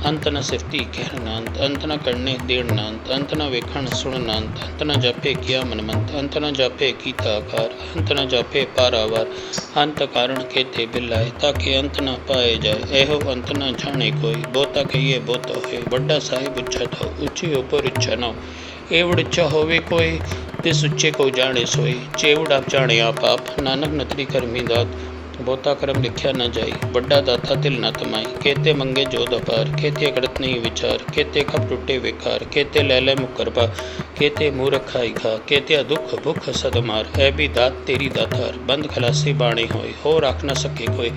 अंत न सिफती कहर नांत, अंत न करने देण नांत, अंत न वेखण सुण नांत, अंत न जापे किया मनमंत, अंत न जापे कीता आकार, अंत न जापे पारावार, अंत कारण केते बिलाए, ताके अंत न पाए जाए। एहो अंत न जाने कोई, बोता कहिए बोता होए, बड़ा साहिब उच्चा थो, ऊंची ऊपर उच्चा न हो। एवड़ उच्चा होवे कोई, तिस उच्चे को जाने सोई, चेवड़ आप जाने आप आप, नानक नतरी करमी दात, बोता करम लिख्या न जाई, बड़ा दाता तिल न तमाई। केते मंगे जोध अपार, केते करत नहीं विचार, केते कप टूटे बेकार, केते लैले मुकरबा, केते मूरख खाई खा, केते दुख भुख सदमार। ऐ भी दात तेरी दातार, बंद खलासी बाणे होए, हो राख न सके कोई,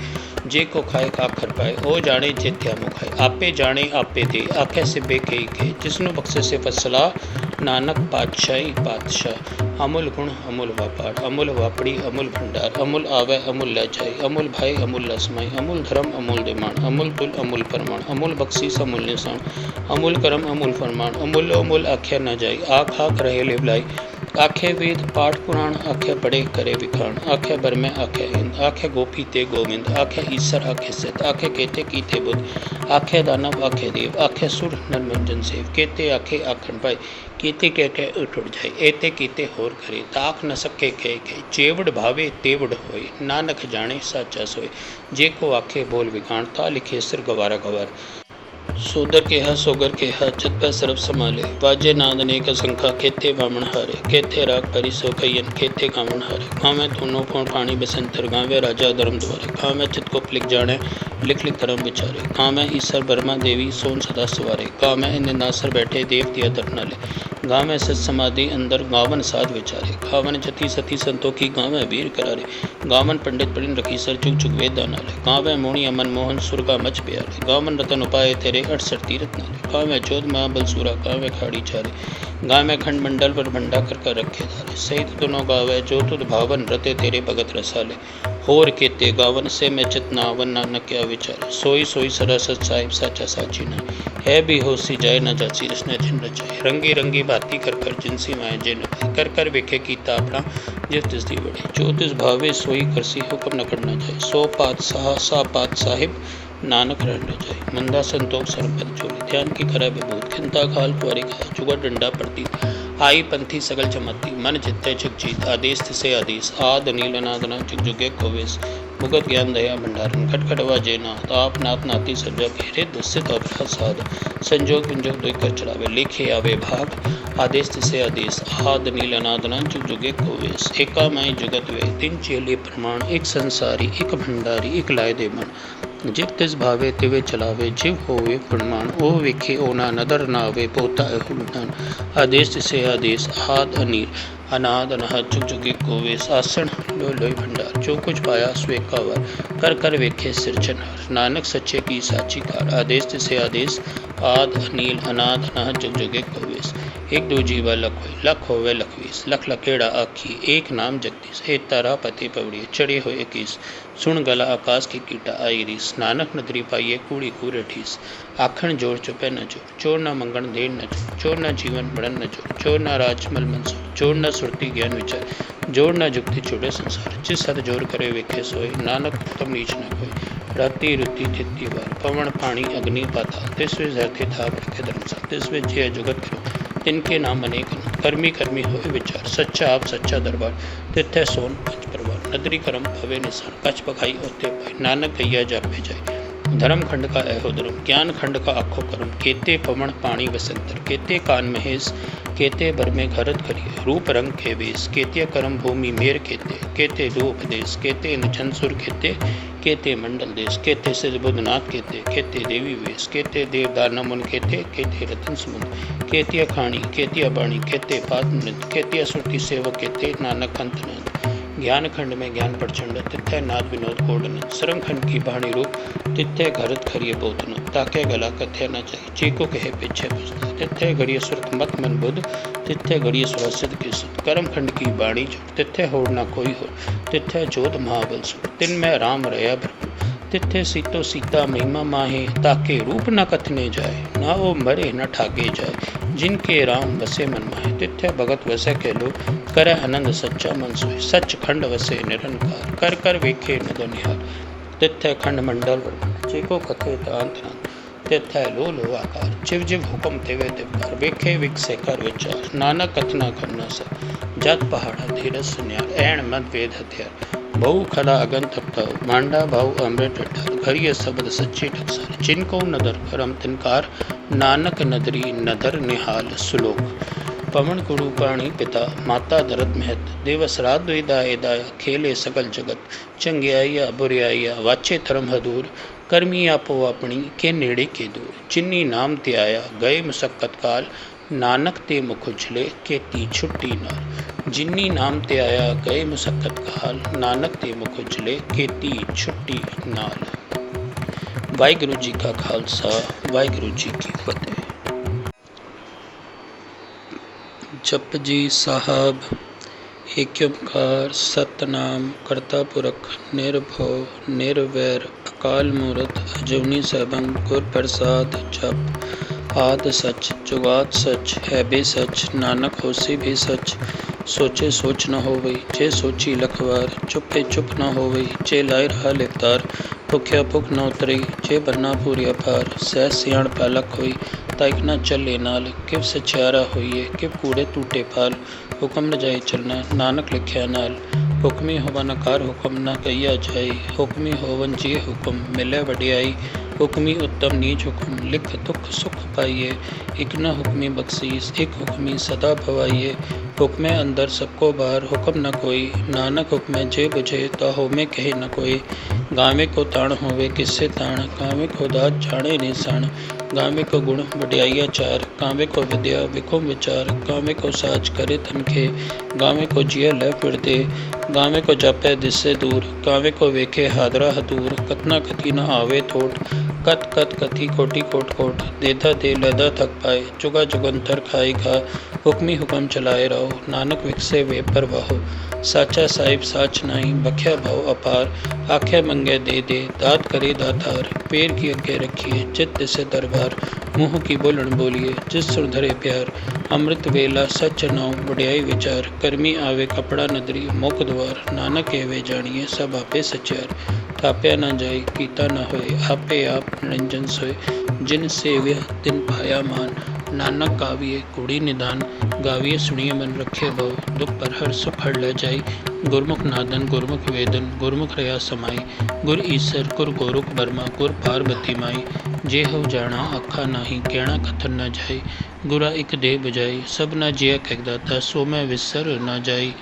जे को खाए आखर पाए, हो जाने जेत्या मुखाए। आपे जाने आपे दे, आखे सिबे कई के, जिसनु बख्शे से फसला, नानक पातशाही पातशाह। अमूल गुण अमूल व्यापार, अमूल वापड़ी अमूल भंडार, अमूल आवे अमूल ले जाए, अमूल भाई अमूल लसमाई, अमूल धर्म अमूल दिमाण, अमूल तुल अमूल परमाण, अमूल बख्शीस अमूल निशान, अमूल करम अमूल फरमान, अमूल अमूल आख्या न जाई, आख आख रहे लिवलाई। आखे वेद पाठ पुराण, आखे पढ़े करे विखाण, आखे बर में आखे हिंद, आखे गोपी ते गोविंद, आखे ईसर आखे सिद्ध, आखे केते कीते बुद्ध, आखे दानव आखे देव, आखे सुर नर मंजन सेव, केते आखे आखन पाई, केते कह के उठ जाए, एते कीते होर करे, ताक न सके कह, चेवड़ भावे तेवड़ होए, नानक जाने साचा सोए, जे को आखे बोल विखाण, ता लिखे सिर गवारा गवार। सोदर केहा सोगर केहा, चत पै सरब समाले, वाजे नाद अनेक असंखा, केते बामण हारे, केते राग परि सो कयन, केते कामण हारे। गावे तूनो फोण पाणी बसंतर, गावे राजा धर्म द्वारे, गावे चित को लिख जाने, लिख लिख धर्म विचारे, गावे ईसर बर्मा देवी सोन सदा सवारे, गावे निंदासर बैठे देवती अतर नाले, गावे सत समाधि अंदर, गावन साध विचारे, गावन जति सती संतोखी, गावे वीर करारे, गावन पंडित परिन रखी सर चुग चुग वेद नाले, गावे मोणी अमन मोहन सुरगा मच प्यारे, गावन रतन उपाय तेरे 68 तीरथ नाले, गावे जोध महाबल सूरा, गावे खाड़ी चारे, गावे खंड मंडल पर भंडा कर रखे धारे, सहित दोनों गावे जो तुद भावन रते तेरे भगत रसाले, होर केते गावन से मैं चित नावन नानक क्या विचार, सोई सोई सरासत साहिब साचा साची ना, है भी होसी जाए न जाची रसने जिन रचाए, रंगी रंगी बाती कर कर जिनसी माए जिन कर कर वेखे कीता अपना, जिस तिस दी बड़े, जो तिस भावे सोई करसी हुक्म न करना जाए, सो पात सा पात साहिब नानक रह न जाए। मंदा संतोष सरपद चोरी, ध्यान की करे विभूत, खिंता खाल कुआरी खाए, जुगा डंडा पड़ती, आई पंथी सगल चमत्ती, मन चित्ते जुग जीत, आदेश तिसे आदेश, आद नील अनादना जुग जुगे कोवेश, मुगत ज्ञान दया भंडारन, खटखट वाजे नाथ, आप नाथ नाती सर्जा घेरे, दुस्सित अपराध साध, संजोग विंजोग दुई कर चढ़ावे, लेखे आवे भाग, आदेश तिसे आदेश, आद नील अनादना जुग जुगे कोवेश, एका माई जुगत वे, तीन चेले प्रमाण, एक संसारी एक भंडारी, एक लाए दे मन, जिव तिस भावे तिवे चलावे, जिव होवे गुणमान, ओ वेखे ओ ना नदर नावे, पोता एहुदान, आदेश तिसे आदेश, आद अनील अनाद अनाहत जुग जुगे कोवेश, आसन लो लोई भंडार, जो कुछ पाया स्वेका वार, कर कर वेखे सिरचनहार, नानक सच्चे की साची कार, आदेश तिसे आदेश, आद अनील अनाद अनाहत जुग जुगे कोवेश, एक दो जीवा लख होए, लख होवे लखवीस, लख लखेड़ा आखी, एक नाम जगदीश, एक तारा पति पवड़ी, चढ़े हुए इक्कीस, सुन गला आकाश की कीटा आई रीस, नानक नदरी पाइये कूड़ी कूरे ठीस, आखण जोर चुपे न जोर, चोर न मंगण देर न जोर, चोर न जीवन बढ़न न जोर, चोर न राजमल मनसोर, चोर न सुरती ज्ञान विचार, जोर न जुक्ति चुड़े संसार, जिस हद जोर करे वेखे सोए, नानक उत्तम नीच न कोई, राति रुति थिति बार, पवन पानी अग्नि पाताल, तिसवे धरती था रखे धर्मसाल, तिसवे जय जुगत करो, तिनके नाम अनेक कर्मी कर्मी होए विचार, सच्चा आप सच्चा दरबार, तिथै सोन पंच परवार, नदरी करम भवे निशान, कछ पखाई ओते पाई, नानक गैया जापे जाए, धर्म खंड का ऐहो धर्म, ज्ञान खंड का आखो कर्म, केते पवन पाणी बसंतर, केते कान महेश, केते बर में घरत करिए, रूप रंग के वेश, केते कर्म भूमि मेर केते, केते दो उपदेश, केते निचन सुर केते, केते मंडल देश, केते सिद्ध बुद्धनाथ केते, केते देवी वेश, केते देव दानव मुन केते, केते रतन समुद्र, केते खाणी, केते बाणी, केते पाद नृत्य, केते सुरति सेवक केते, नानक अंत नंद, ज्ञान खंड में ज्ञान प्रचंड, तिथै नाद विनोद कोडन, सरंग खंड की बाणी रूप, तिथै घरत खरिय बोतन, ताके गला कथ्य न चाहिए, चीको कहे पीछे पुछता, तिथै घड़िय सुरत मत मन बुद्ध, तिथै घड़िय सुरसिद्ध की सुध, कर्म खंड की बाणी जो, तिथै होड़ न कोई हो, तिथै जोध महाबल सुर, तिन में राम रया भ्रम, तिथै सीतो सीता महिमा माहे, ताके रूप न कथने जाए, ना वो मरे न ठाके जाए, जिनके राम बसे मन माहे, तिथै भगत वसे के लो, करे आनंद सच्चा मन सोए, सच खंड वसे निरंकार, कर कर वेखे नद निहार, तिथै खंड मंडल जेको कथे तांत तिथै लो लो आकार जिव जिव हुक्म तिवे तिवकार वेखे विकसे कर विचार नानक कथना करना सा जत पहाड़ा धीरज सुनियार ऐण मत वेद हथियार बहु खला अगन तपताओ मांडा भाऊ अमृत डर घरिय शब्द सच्ची टकसार जिनको नदर करम तिनकार नानक नदरी नदर निहाल सुलोक पवन कुरु पाणी पिता माता दरत महत दिवस रात द्विदाय दाया खेले सकल जगत चंगियाइया बुरियाइया वाचे धर्म हदूर करमी आपो अपनी के नेड़े के दूर चिन्नी नाम ते आया गए मुसक्कत काल नानक ते मुख उछले केती छुट्टी नाल जिन्नी नाम ते आया गए मुसक्कत काल नानक ते मुख उछले केती छुट्टी नाल। वाहिगुरू जी का खालसा वाहिगुरू जी की फतेह। जपजी साहब एक ओंकार सतनाम करता पुरख निर्भव निर्वैर अकाल मूरत अजूनी सैभं गुर प्रसाद जप आद सच जुगात सच है बे सच नानक होसी भी सच सोचे सोच न होवई जे सोची लखवार चुपे चुप न होवई जे लाए रहा लिपतार भुख्या भुख न उतरी जे बन्ना पूरी अपार सह सियाण पालक होई ताइक न चले नाल किव सचियारा होइए किव कूड़े टूटे पाल हुक्म न जाए चलना नानक लिखिया नाल हुक्मी होवन कार हुक्म न कहिया जाए हुक्मी होवन जी हुक्म मिले वडियाई हुक्मी उत्तम नीच हुक्म लिख दुख सुख पाइए एक न हुक्मी बख्शीस एक हुक्मी सदा भवाइए हुक्मे अंदर सबको बाहर हुक्म न कोई नानक हुक्मे जे बुझे तो होमे कहे न कोई गावे को ताण होवे किससे ताण गावे को दात जाने निशान गावे को गुण वडियाइया चार गावे को विद्या विखुम विचार गावे को साज करे तनखे गावे को जिया लह फिरते गावे को जापे दिससे दूर गावे को वेखे हादरा हदूर कतना कथी न आवे थोट कत कत कथी कोटि कोट कोट देधा दे लदा थक पाए जुगा जुगंतर खाई खा हुक्मी हुक्म चलाए रहो नानक विकसे वे परवाहो साचा साहिब साच नहीं बख्या भाव अपार आख्या मंगे दे दात करे दातार पैर की अगे रखिए चित्त से दरबार मुँह की बोलन बोलिए जिस सुर धरे प्यार अमृत वेला सच नाव वडियाई विचार कर्मी आवे कपड़ा नदरी मुख द्वार नानक एवे जानिए सब आपे सचार थाप्या न जाए कीता न होए आपे आप निरंजन सोए जिन सेव्या तिन पाया मान नानक गाविए कुड़ी निदान गाविए सुनिए मन रखे भव दुख पर हर सुख हर ले जाई गुरमुख नादन गुरमुख वेदन गुरमुख रया समाई गुर ईसर गुर गोरुख बर्मा गुर पार्वती माई जे हव जाना अखा नाही कहना कथन न जाई गुरा एक दे बुझाई सब न जिया कहदाता सो मैं विसर न जाई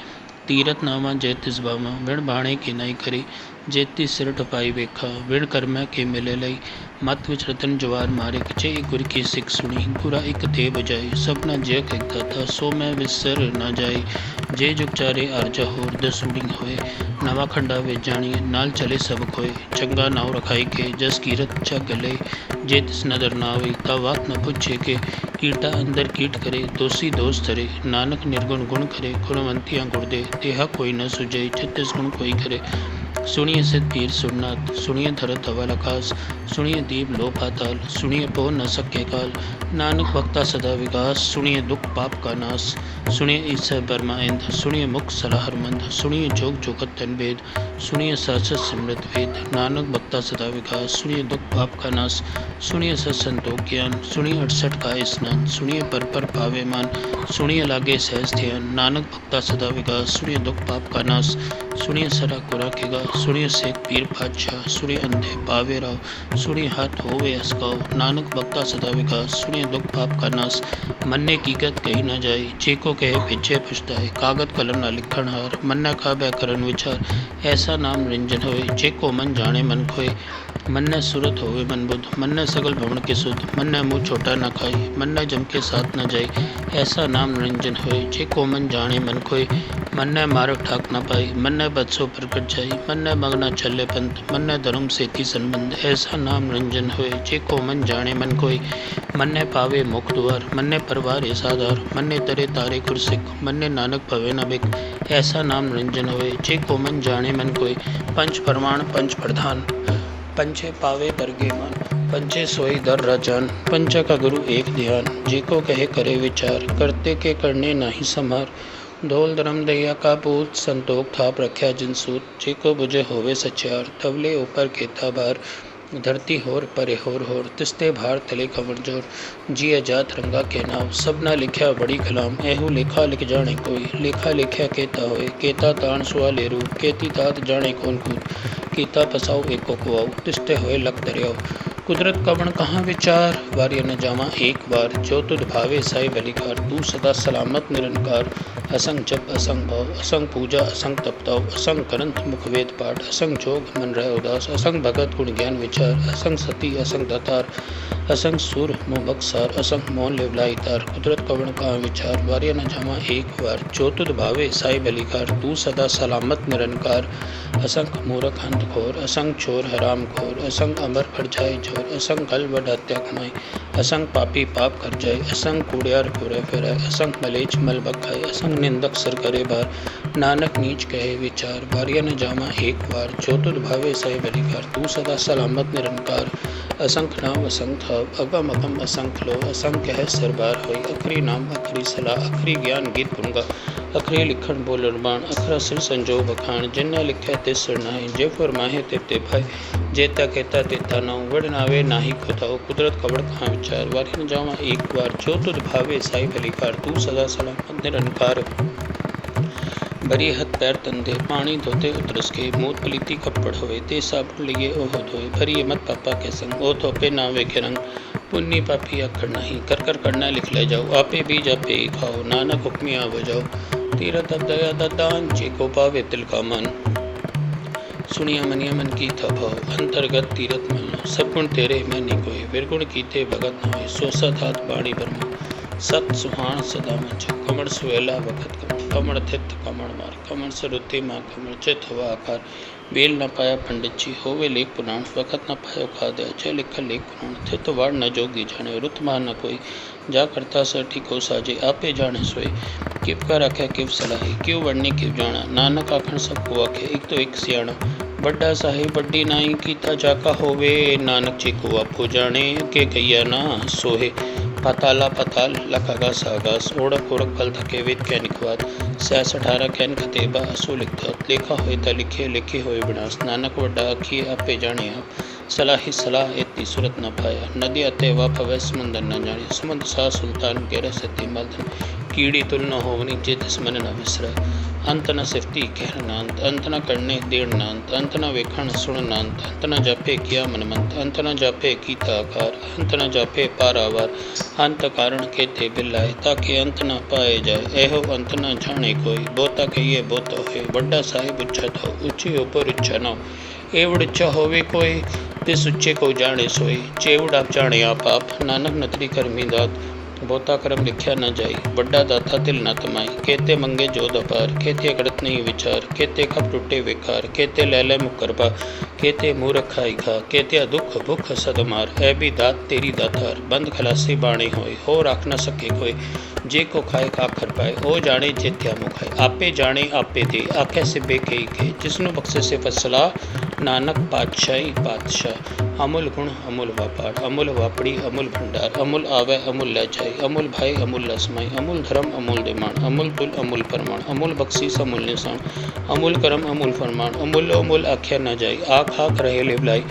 तीरथ नामा जय तिस बामा विण बाणे की नाई करी जेती सिर टपाई वेखा विण कर्म के मिले लई मत विच रतन जवार मारे जे गुर की सिख सुनी गुरा एक दे बजाई सपना जय कहता था सो मैं विसर न जाई जे जुग चारे आरजा होर दसुड़ी होए नवा खंडा वे जानिए नाल चले सब खोए चंगा नाव रखाई के जस कीरत चा गले जे तिस नदर ना आवे ता वात न पुछे के कीटा अंदर कीट करे दोषी दोष धरे नानक निर्गुण गुण करे गुणवंतियाँ गुण दे तेहा कोई न सुझे छत्तीस गुण कोई करे सुनिए सिद्ध पीर सुरनाथ सुनिए धरत अवल आकाश सुनिए दीप लो पाताल सुनिए पो न सके काल नानक भक्ता सदा विकास सुनिए दुख पाप का नाश सुनिए ईसर बर्मा इंद सुनिए मुख सलाहर मंद सुनिए जोग जोगत तन वेद सुनिए साचत सिमृत वेद नानक भक्ता सदा विकास सुनिए दुख पाप का नाश सुनिए सत्संतोख ज्ञान सुनिए 68 का स्नान सुनिए पर पावे मान सुनिए लागे सहज ध्यान नानक भक्ता सदा विकास सुनिए दुख पाप का नाश सुनिए सरा को रखेगा सुनिए शेख पीर पातशाह सुनिए अंधे पावे राव सुनिए हाथ होवे असकाओ नानक भक्ता सदा विकास सुनिए दुख पाप का नाश मन्ने की गत कही न जाए जे को कहे पिछे पछताए कागत कलम न लिखण हार मन्ना खाबे करन विचार ऐसा नाम निरंजन होए जे को मन जाने मन खोए मन सूरत होवे मन बुद्ध मन सगल भवन के सुध मन मुँह छोटा न खाई मन जम के साथ न जाए ऐसा नाम निरंजन होए जे को मन जाने मन खोए मन मार्ग ठाक न पाई मन बदसो प्रकट जाई मन मगना चले पंथ मन धर्म सेती संबंध ऐसा नाम निरंजन होए जे को मन जाने मन कोई मन पावे मुख द्वार मन परवार ऐसाधार मन तरे तारे गुरसिख मन नानक भवे न बिक ऐसा नाम निरंजन होए जे को मन जाने मन कोई पंच प्रमाण पंच प्रधान पंचे पावे बरगे मन पंचे सोई दर राजान पंच का गुरु एक ध्यान जे को कहे करे विचार करते के करने नाही संहार धौल धर्म दैया का पूत संतोख थाप रख्या जिनसूत जेको बुझे होवे सचार तवले ऊपर केता भार धरती होर परे होर तिस्ते भार तले खबर जोर जिया जात रंगा के नाम सब ना लिख्या बड़ी कलाम एहू लेखा लिख जाने कोई लेखा लिख्या केता होए केता तान सुआ लेरू केती तात जाने कौन कूद कीता पसाओ एको कुआऊ तिस्ते होए लग दरियाओ कुदरत कवण कहाँ विचार वार्य न जावा एक बार जो तुध भावे साई बलिकार तू सदा सलामत निरंकार असंग जप असंग भाव असंग पूजा असंग तपताव असंग करंत मुख वेद पाठ असंग जोग मन रह उदास असंग भगत गुण ज्ञान विचार असंग सती असंग दातार असंग सुर मोह बक्सार असंग मौन लेवलाई तार कुदरत कवण कहाँ विचार वार्य न जावा एक बार जो तुध भावे साई बलिकार तू सदा सलामत निरंकार असंग मूरख अंत खोर असंग चोर हराम खोर असंग अमर कर जाए जोर असंग गल वड हत्या कमाई असंग पापी पाप कर जाए असंग कूड़ियार घूरे फिरे असंग मलेच मल बखाए असंग निंदक सर करे बार नानक नीच कहे विचार वार्य न जामा एक बार जो तुद भावे सही बलिकार तू सदा सलामत निरंकार असंख नाम असंख थाव अगम अगम असंख लो असंख कह सरबार होई अखरी नाम अखरी सलाह अखरी ज्ञान गीत गुंगा अखरे लिखण बोलण बाण अखरा सिर संजो बखाण जिन्ने लिख्या ते सिर नाहि जे फरमाहे ते भाई जेता कहता तेता नाउ वड नावे नाही खुदाओ कुदरत कवड़ कहाँ विचार वार्य न जावा एक बार जो तुद भावे साई बलिकार तू सदा सलामत निरंकार बरी हथ पैर तंदे पानी धोते उतरस के मूत पलीती कपड़ होए ते साबुन लिए ओह धोए भरी मत पापा के संग ओ थोपे नावे के रंग पुन्नी पापी अखड़ नहीं कर कर करना लिख ले जाओ आपे बीज आपे ही खाओ नानक हुक्मिया बजाओ तीरथ अब दया दान जे को पावे तिल का मन सुनिया मनिया मन की था भाव अंतर्गत तीरथ मनो सब गुण तेरे मैं नहीं कोई विरगुण कीते भगत न होए सो सत हाथ बाणी ब्रह्म सत सुहान सदा मंच कमर सुवेला वखत कमर थित कमर मार कमर सरुते माँ कमर चित हवा आकार बेल न पाया पंडित जी होवे लेख पुराण वखत न पायो खाद जय लिख लेख पुराण थित वाड़ न जोगी जाने रुत मार न कोई जा करता सर ठीको साजे आपे जाने सोए किव कर आख्या किव सलाही क्यों वड़नी किव जाना नानक आखण सबको आखे एक तो एक सियाणा बड्डा साहिब बड्डी नाई कीता जाका होवे नानक जी को आपो जाने के कहिया ना सोहे पाताला पाताल लखागास आगास ओढ़क ओढ़क फल थके वेद कै निकवाद 68 कैन खतेबा असो लिखता लेखा होए ता लिखे लिखे होए विनाश नानक वड्डा आखिए आपे जाने आप सलाही सलाह एती सूरत न पाया नदी अते वा पवै समुंदर न जाने समुंद सा सुल्तान गेर सती मल्दन कीड़ी तुल न होवनी जे तिस मन न विसरा अंत न सिफती कहर नांत अंत न करने देण नांत अंत न वेखण सुण नांत अंत न जापे किया मनमंत अंत न जापे कीता आकार अंत न जापे पारावार अंत कारण केते बिलाए ताकि अंत न पाए जाए एहो अंत न जाने कोई बोता कहिए बोता होए बड्डा साहिब उच्चा था ऊंची ऊपर इच्छा न एवड़ इच्छा होवे कोई तिस उच्चे को जाने सोई चेवड़ आप जाने आप नानक नतरी करमी दात बहुता कर्म लिख्या न जाई बड्डा दाता तिल न तमाई केते मंगे जोध अपार केते करत नहीं विचार केते कप टूटे विकार केते लैले मुकरबा केते मूरख खाई खा केते दुख भुख सदमार है भी दात तेरी दातार बंद खलासी बाणी होए हो राख न सके कोई जे को खाए आखर पाए हो जाने जेत्या मुखाए आपे जाने आपे दे आखे सिबे के जिसनु बख्शे से फसला नानक पातशाही पातशाह अमूल गुण अमूल वापार अमूल वापड़ी अमूल भंडार अमूल आवे अमूल ले जाए अमूल भाई अमूल लसमाई अमूल धर्म अमूल दिमाण अमूल तुल अमूल परमाण अमूल बख्शीस अमूल निशान अमूल कर्म अमूल फरमान अमूल अमूल आख्या न जाई आख आख रहे लेवलाई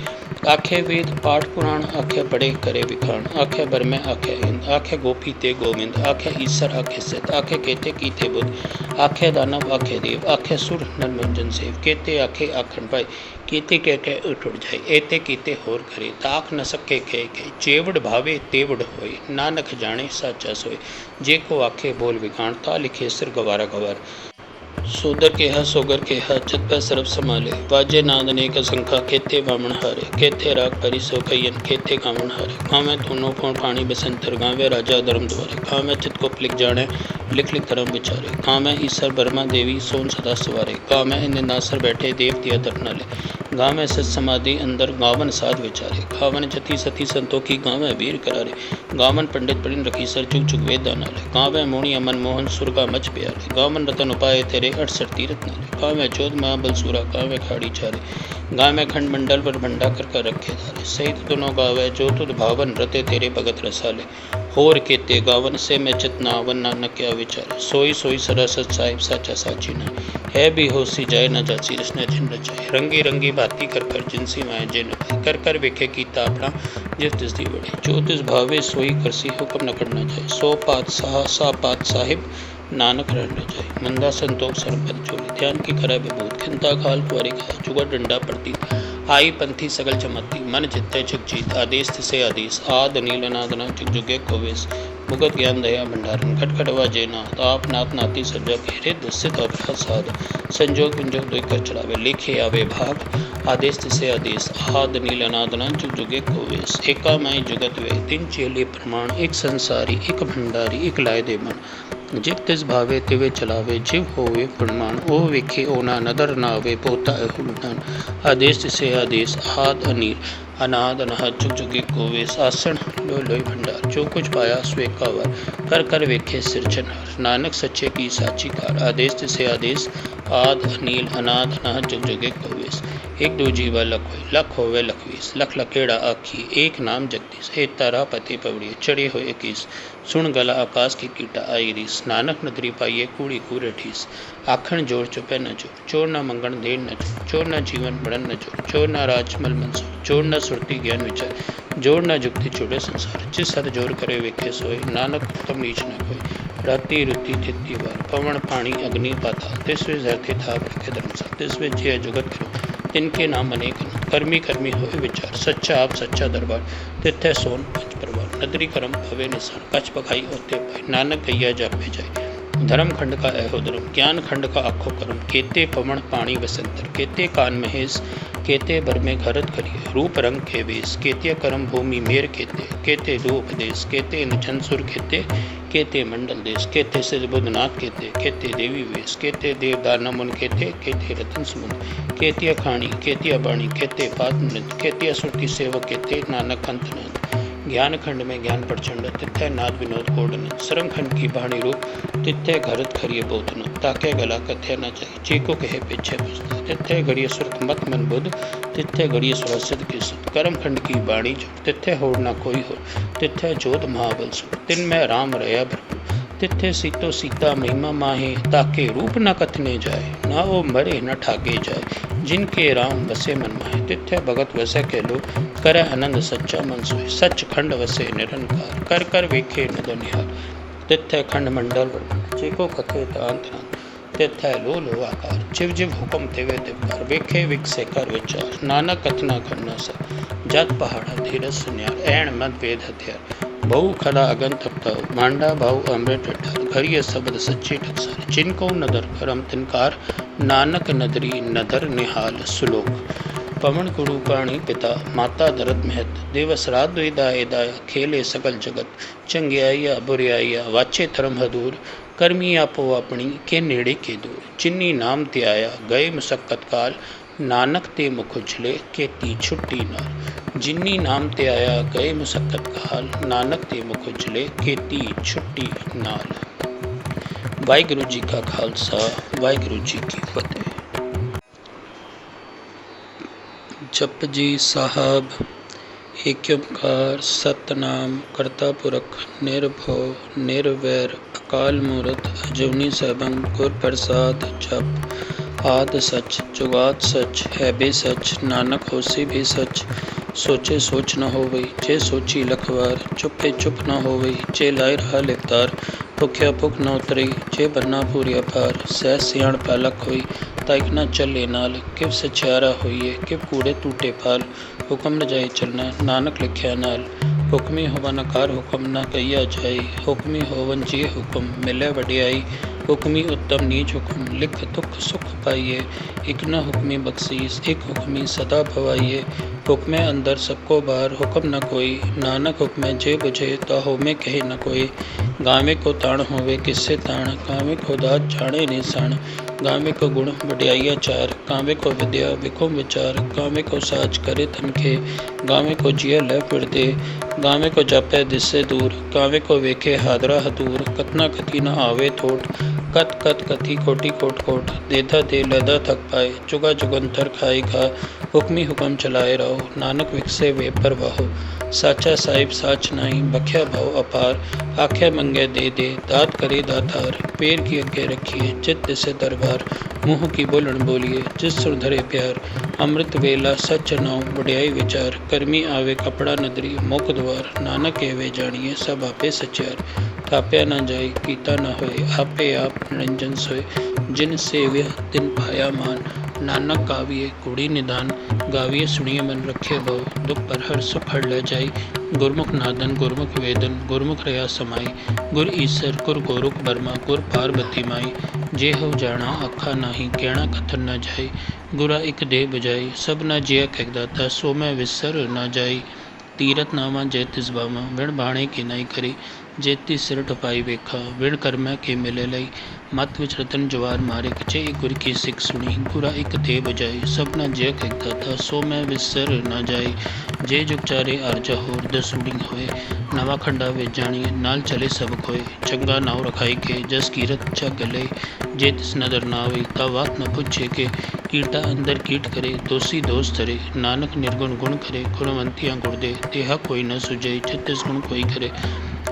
आखे वेद पाठ पुराण आखे बड़े करे विखाण आखे बर में आखे इंद आखे गोपी ते गोविंद आखे ईश्वर आखे सिद्ध आखे केते कीते बुद्ध आखे दानव आखे देव आखे सुर नरमंजन सेव केते आखे आखन भाई केते के उठ जाए एते कीते होर करे ताक न सके के चेवड़ भावे तेवड़ होए नानक जाने साचा सोए जे को आखे बोल विखाण ता लिखे सिर गवारा गवार सोदर केहा सोगर केहा छत पर सरब संभाले वाजे नाद अनेक असंखा केते वामन हारे केते राग परि सो कयन केते कामन हारे गाँव थोनो फोन पानी बसंतर गाँव राजा धर्म द्वारे गाँव चित को लिख जाने लिख लिख धर्म विचारे गाँव ईश्वर बर्मा देवी सोन सदा सवारे गाँव इन नासर बैठे देव दिया दर्पनाले गाँव सत समाधि अंदर गावन साध विचारे गावन जति सती संतोखी गाँव वीर करारे गावन पंडित परिन रखी सर चुग चुग वेद दानाले गाँव मोणी अमन मोहन सुरगा मच प्यारे गावन रतन उपाय तेरे 68 तीरथ नाले गाँव जोध महाबल सूरा गाँव खाड़ी चारे गाँव खंड मंडल पर भंडा कर रखे धारे सहित दोनों गाँव जो तुद भावन रते तेरे भगत रसाले होर केते गावन से मैं चितना वन नानक क्या विचार सोई सोई सरासत साहिब साचा साची न है भी होसी जाए न जाची रसने जिन रचाए रंगी रंगी बाती कर कर जिनसी माए जिन कर कर वेखे कीता अपना जिस तिस दी बड़े जो तिस भावे सोई करसी हुक्म न करना जाए सो पात सा पात साहिब नानक रहना जाए मंदा संतोख सरपद चोली ध्यान की करे विभूत खिंता खाल कुआरी का जुगा डंडा पड़ती आई पंथी सगल चमत्ती मन चित्ते जुग जीत आदेश तिसे आदेश आद नील अनादना जुग जुगे कोवेश मुगत ज्ञान दया भंडारन खटखटवा जयनाथ आप नाथ नाती सर्जा घेरे दुस्सित अपराध साध संजोग विंजोग दुख कर चढ़ावे लिखे आवे भाग आदेश तिसे आदेश आद नील अनादना जुग जुगे कोवेश एका माई जुगत वे तीन चेले प्रमाण एक संसारी एक भंडारी एक लाए दे मन जिव तिस भावे तिवे चलावे जिव होवे प्रमाण ओ वेखे ओना नदर नावे पोता हुलदान आदेश तिसे आदेश आद अनील अनाद अनाहत जुग जुगे कोवेश आसन लोय लोय भंडार जो कुछ पाया स्वेका वर कर कर वेखे सिरजनहार नानक सच्चे की साची कार आदेश तिसे आदेश आद अनील अनाद अनाहत जुग जुगे कोवेश एक दो जीवा लख होवे लखवीस लख लखेड़ा आखी एक नाम जगदीश हे तारा पति पवड़ी चढ़े हुए इक्कीस सुन गला आकाश की कीटा आई रीस नानक नदरी पाइये कूड़ी कूरे ठीस आखण जोर चुपे न जोर चोर न मंगण देर न जोर चोर न जीवन बढ़न न जोर चोर न राजमल मनसोर चोर न सुरती ज्ञान विचार जोर न जुक्ति चुड़े संसार जिस हद जोर करे वेखे सोए नानक उत्तम नीच न कोई राति रुति थिति वार पवन पानी अग्नि पाताल तिसवे धरती था रखे धर्मसा तिसवे जय जुगत करो तिनके नाम अनेक कर्मी कर्मी होए विचार सच्चा आप सच्चा दरबार तिथे सोन पंच परवार नदरी करम भवे निशान कछ पखाई होते पाए नानक गैया जापे जाए धर्म खंड का ऐहो धर्म ज्ञान खंड का आखो कर्म केते पवन पानी वसंतर केते कान महेश केते बर में घरत करिए रूप रंग के वेश केते कर्म भूमि मेर केते रूप देश केते निछन सुर केते मंडल देश केते सिद्ध बुद्धनाथ केते देवी वेश केते देव दानव मुन केते रतन सुमन केतिया खाणी केतिया बाणी केते पाद नृत्य केतिया सुरती सेवक केते नानक अंतनंद ज्ञान खंड में ज्ञान प्रचंड तिथे नाद विनोद कोडन सरम खंड की बाणी रूप तिथे घरत खरिय बोधन ताके गला कथ्य न चाहिए चीको कहे पीछे पुछता तिथे घड़िय सुरत मत मन बुद्ध तिथे घड़िय सुरसिद्ध की सुध कर्म खंड की बाणी जो तिथे होड़ न कोई हो तिथे जोत महाबल सुख तिन में राम रया ब्रह्म तिथे सीतो सीता महिमा माहे ताके रूप न कथने जाए ना वो मरे न ठाके जाए जिनके राम बसे मन माहे तिथे भगत वसे के लो करे आनंद सच्चा मन सोए सच खंड वसे निरंकार कर कर वेखे नद निहार तिथे खंड मंडल वर्णन जेको कथे तांत तिथे लो लो आकार जिव जिव हुक्म तेवे तिवकार वेखे विकसे कर विचार नानक कथना करना सा जत पहाड़ा धीरज सुन्यार ऐण मत वेद हथियार बहु खला अगन तपताओ मांडा भाऊ अमृत डर घरिय शब्द सच्चे टकसार जिनको नदर करम तिनकार नानक नदरी नदर निहाल सुलोक पवन कुरु पाणी पिता माता दरद महत देवस रात दाया खेले सकल जगत चंग्याइया बुरियाइया वाचे धर्म हदूर कर्मी आपो अपनी के नेड़े के दूर चिन्नी नाम ते आया गए मुसक्कत काल नानक ते मुख उछले केती छुट्टी नाल जिन्नी नाम ते आया गए मुसक्कत काल नानक ते मुख उछले केती छुट्टी नाल। वाहिगुरू जी का खालसा वाहिगुरू जी की फतेह। जप जी साहब एक ओंकार सतनाम करता पुरख निर्भव निर्वैर अकाल मूरत अजूनी सैभं गुर प्रसाद जप आद सच जुगात सच है भी सच नानक होसी भी सच सोचे सोच न होवई जे सोची लखवार चुपे चुप न होवई जे लाए रहा लिपतार भुख्या भुख न उतरी जे बन्ना पूरिया पार सह सियाण पालक होई ताइक न चले नाल किव सचियारा होइए किव कूड़े टूटे पाल हुक्म न जाए चलना नानक लिखिया नाल हुक्मी होवन कार हुक्म न कहिया जाए हुक्मी होवन जी हुक्म मिले वडियाई हुक्मी उत्तम नीच हुक्म लिख दुख सुख पाइए एक न हुक्मी बख्शीस एक हुक्मी सदा भवाइए हुक्मे अंदर सबको बाहर हुक्म न कोई नानक हुक्मे जे बुझे ता हो में कहे न कोई गावे को ताण होवे किससे ताण गावे को दात जाने निशान गावे को गुण वडियाइया चार गावे को विद्या विखुम विचार गावे को साज करे तनखे गावे को जिया लय फिर दे गावे को जापे दिससे दूर गावे को वेखे हादरा हदूर कतना कथी न आवे थोट कत कत कथी कोटि कोट कोट देधा दे लदा थक पाए जुगा जुगंतर खाई खा हुक्मी हुक्म चलाए रहो, नानक विकसे वे परवाहो। साचा साहिब साच नाई, बख्या भाव अपार, आख्या मंगे दे दे, दात करे दातार। पैर की अगे रखिए, चित दिसे दरबार, मुँह की बोलन बोलिए, जिस सुर धरे प्यार। अमृत वेला सच नाव, वड्याई विचार, करमी आवे कपड़ा नदरी, मुख द्वार। नानक एवे जानिए, सब आपे सचियार। थाप्या न जाय, कीता न होए, आपे आप निरंजन सोए। जिन सेव्य तिन पाया मान, नानक काविए कुड़ी निदान। गाविए सुनिए मन रखे भव, दुख पर हर सुख हर ले जाई। गुरमुख नादन गुरमुख वेदन, गुरमुख रया समाई। गुर ईसर गुर गोरुख बर्मा, गुर पार्वती माई। जे हो जाना अखा नाही, कहना कथन न जाई। गुरा एक देह बुझाई, सब न जिया कहदाता, सो मैं विसर न जाई। तीरथ नावा जय तिस बामा, विण बाणे की नाई करी। जेती सिर टपाई वेखा, विण कर्मै के मिले लई। मत विच रतन जवार मारे, जे गुर की सिख सुनी। गुरा एक दे बजाई, सब न जय कहता था, सो मैं विसर न जाई। जे जुग चारे आरजा होर, दसूड़ी होए। नवा खंडा वे जानिए, नाल चले सब खोए। चंगा नाव रखाई के, जस कीरत जग गले। जे तिस नदर नावे, ता बात न पूछे के। कीटा अंदर कीट करे, दोषी दोष धरे। नानक निर्गुण गुण करे, गुणवंतियाँ गुण दे। तेहा कोई न सुझे, छत्तीस गुण कोई करे।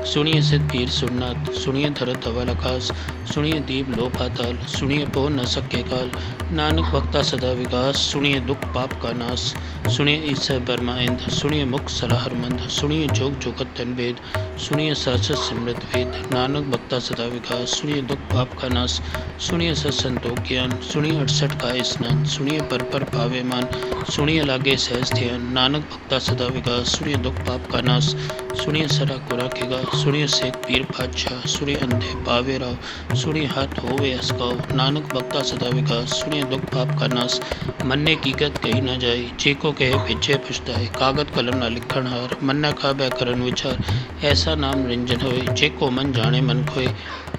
सुनिए सिद्ध पीर सुरनाथ, सुनिए धरत धवल आकाश। सुनिए दीप लो पाताल, सुनिए पो न सके काल। नानक भक्ता सदा विकास, सुनिए दुख पाप का नाश। सुनिए ईसा बर्मा इंद, सुनिए मुख सलाहर मंद। सुनिए जोग जोगत तन वेद, सुनिए सासत सिमरत वेद। नानक भक्ता सदा विकास, सुनिए दुख पाप का नाश। सुनिए सत संतोख ज्ञान, सुनिए 68 का स्नान। सुनिए पर पावे मान, सुनिए लागे सहज ध्यान। नानक भक्ता सदा विकास, सुनिए दुख पाप का नाश। सुनिए सरा कुरा केगा, सुनिए सेठ पीर पातशाह। सुनिए अंधे पावे राव, सुनिए हाथ होवे असकाव। नानक भक्ता सदा विकास, सुनिए दुख पाप का नाश। मन्ने कीकत कही न जाए, जे को कहे पिछे पछताए। कागत कलम न लिखण हार, मन्ना काबे करन विचार। ऐसा नाम निरंजन होए, जे को मन जाने मन खोए।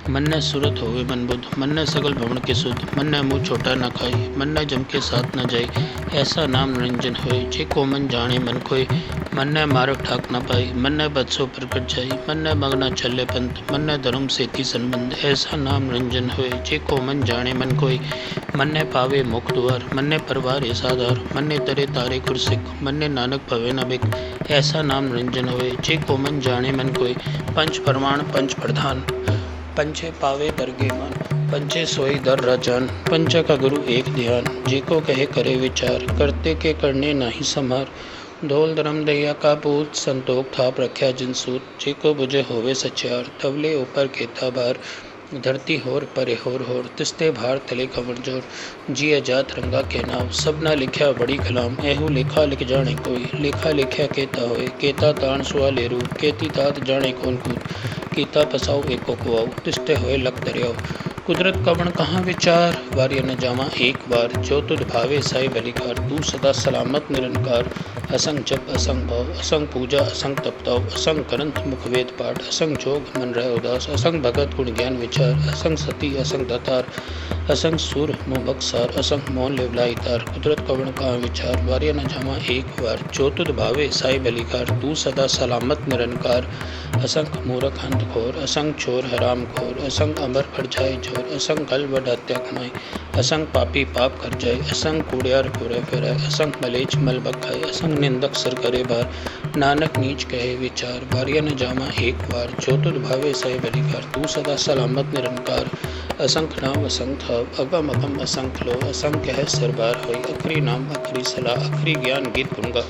मन्ने सुरत होवे मन बुध, मन्ने सगल भवन के सुध। मन्ने मुँह छोटा न खाई, मन्ने जम के साथ न जाई। ऐसा नाम निरंजन होए, जे को मन जाने मन खोए। मन्ने मार्ग ठाक न पाई, मन्ने बदसो प्रकट जाई। मन्ने मगना चले पंथ, मन्ने धर्म सेती संबंध। ऐसा नाम निरंजन होए, जे को मन जाने मन कोई। मन्ने पावे मुख द्वार, मन्ने परवार साधार। मन्ने तरे तारे गुरसिख, मन्ने नानक भवे न बिक। ऐसा नाम निरंजन होए, जे को मन जाने मन कोई। पंच प्रमाण पंच प्रधान, पंचे पावे दरगे मान। पंचे सोई दर राजान, पंच का गुरु एक ध्यान। जे को कहे करे विचार, करते के करने नाही समार। धोल धर्म दैया का पूत, संतोख थाप रख्या जिन सूत। जे को बुझे होवे सचार, तवले ऊपर केता बार। धरती होर परे होर, तिस्ते भार तले कमर जोर। जिया जात रंगा के नाम, सब ना लिख्या बड़ी कलाम। एहू लेखा लिख जाने कोई, लेखा लिख्या केता होए। केता ताण सुआ लेरू, केती तात जाने कौन कूद। कीता पसाऊ एको कुआऊ, तिस्ते होए लख दरियाऊ। कुदरत कवण कहाँ विचार, वार्य न जावा एक बार। जो तुध भावे साई बलिकार, तू सदा सलामत निरंकार। असंग जप असंग भाव, असंग पूजा असंग तपताव। असंग करंत मुख वेद पाठ, असंग जोग मन रह उदास। असंग भगत गुण ज्ञान विचार, असंग सती असंग दातार। असंग सुर मुँह बक्सार, असंग मौन लेवलाई तार। कुदरत कवण कहाँ विचार, वार्य न जावा एक बार। जो तुध भावे साई बलिकार, तू सदा सलामत निरंकार। असंग मूरख अंध घोर, असंग चोर हराम खोर। असंग अमर पर जाए जोर, असंग गल बड़ हत्या कमाई। असंग पापी पाप कर जाए, असंग कूड़ियार घूरे फिरे। असंग मलेच मल बखाए, असंग निंदक सर करे बार। नानक नीच कहे विचार, वार्य न जावा एक बार। जो तुध भावे साई बलिकार, तू सदा सलामत निरंकार। असंख नाम असंख थाव, अगम अगम असंख लो। असंख कह सरबार होई, अखरी नाम अखरी सलाह। अखरी ज्ञान गीत गुंगा,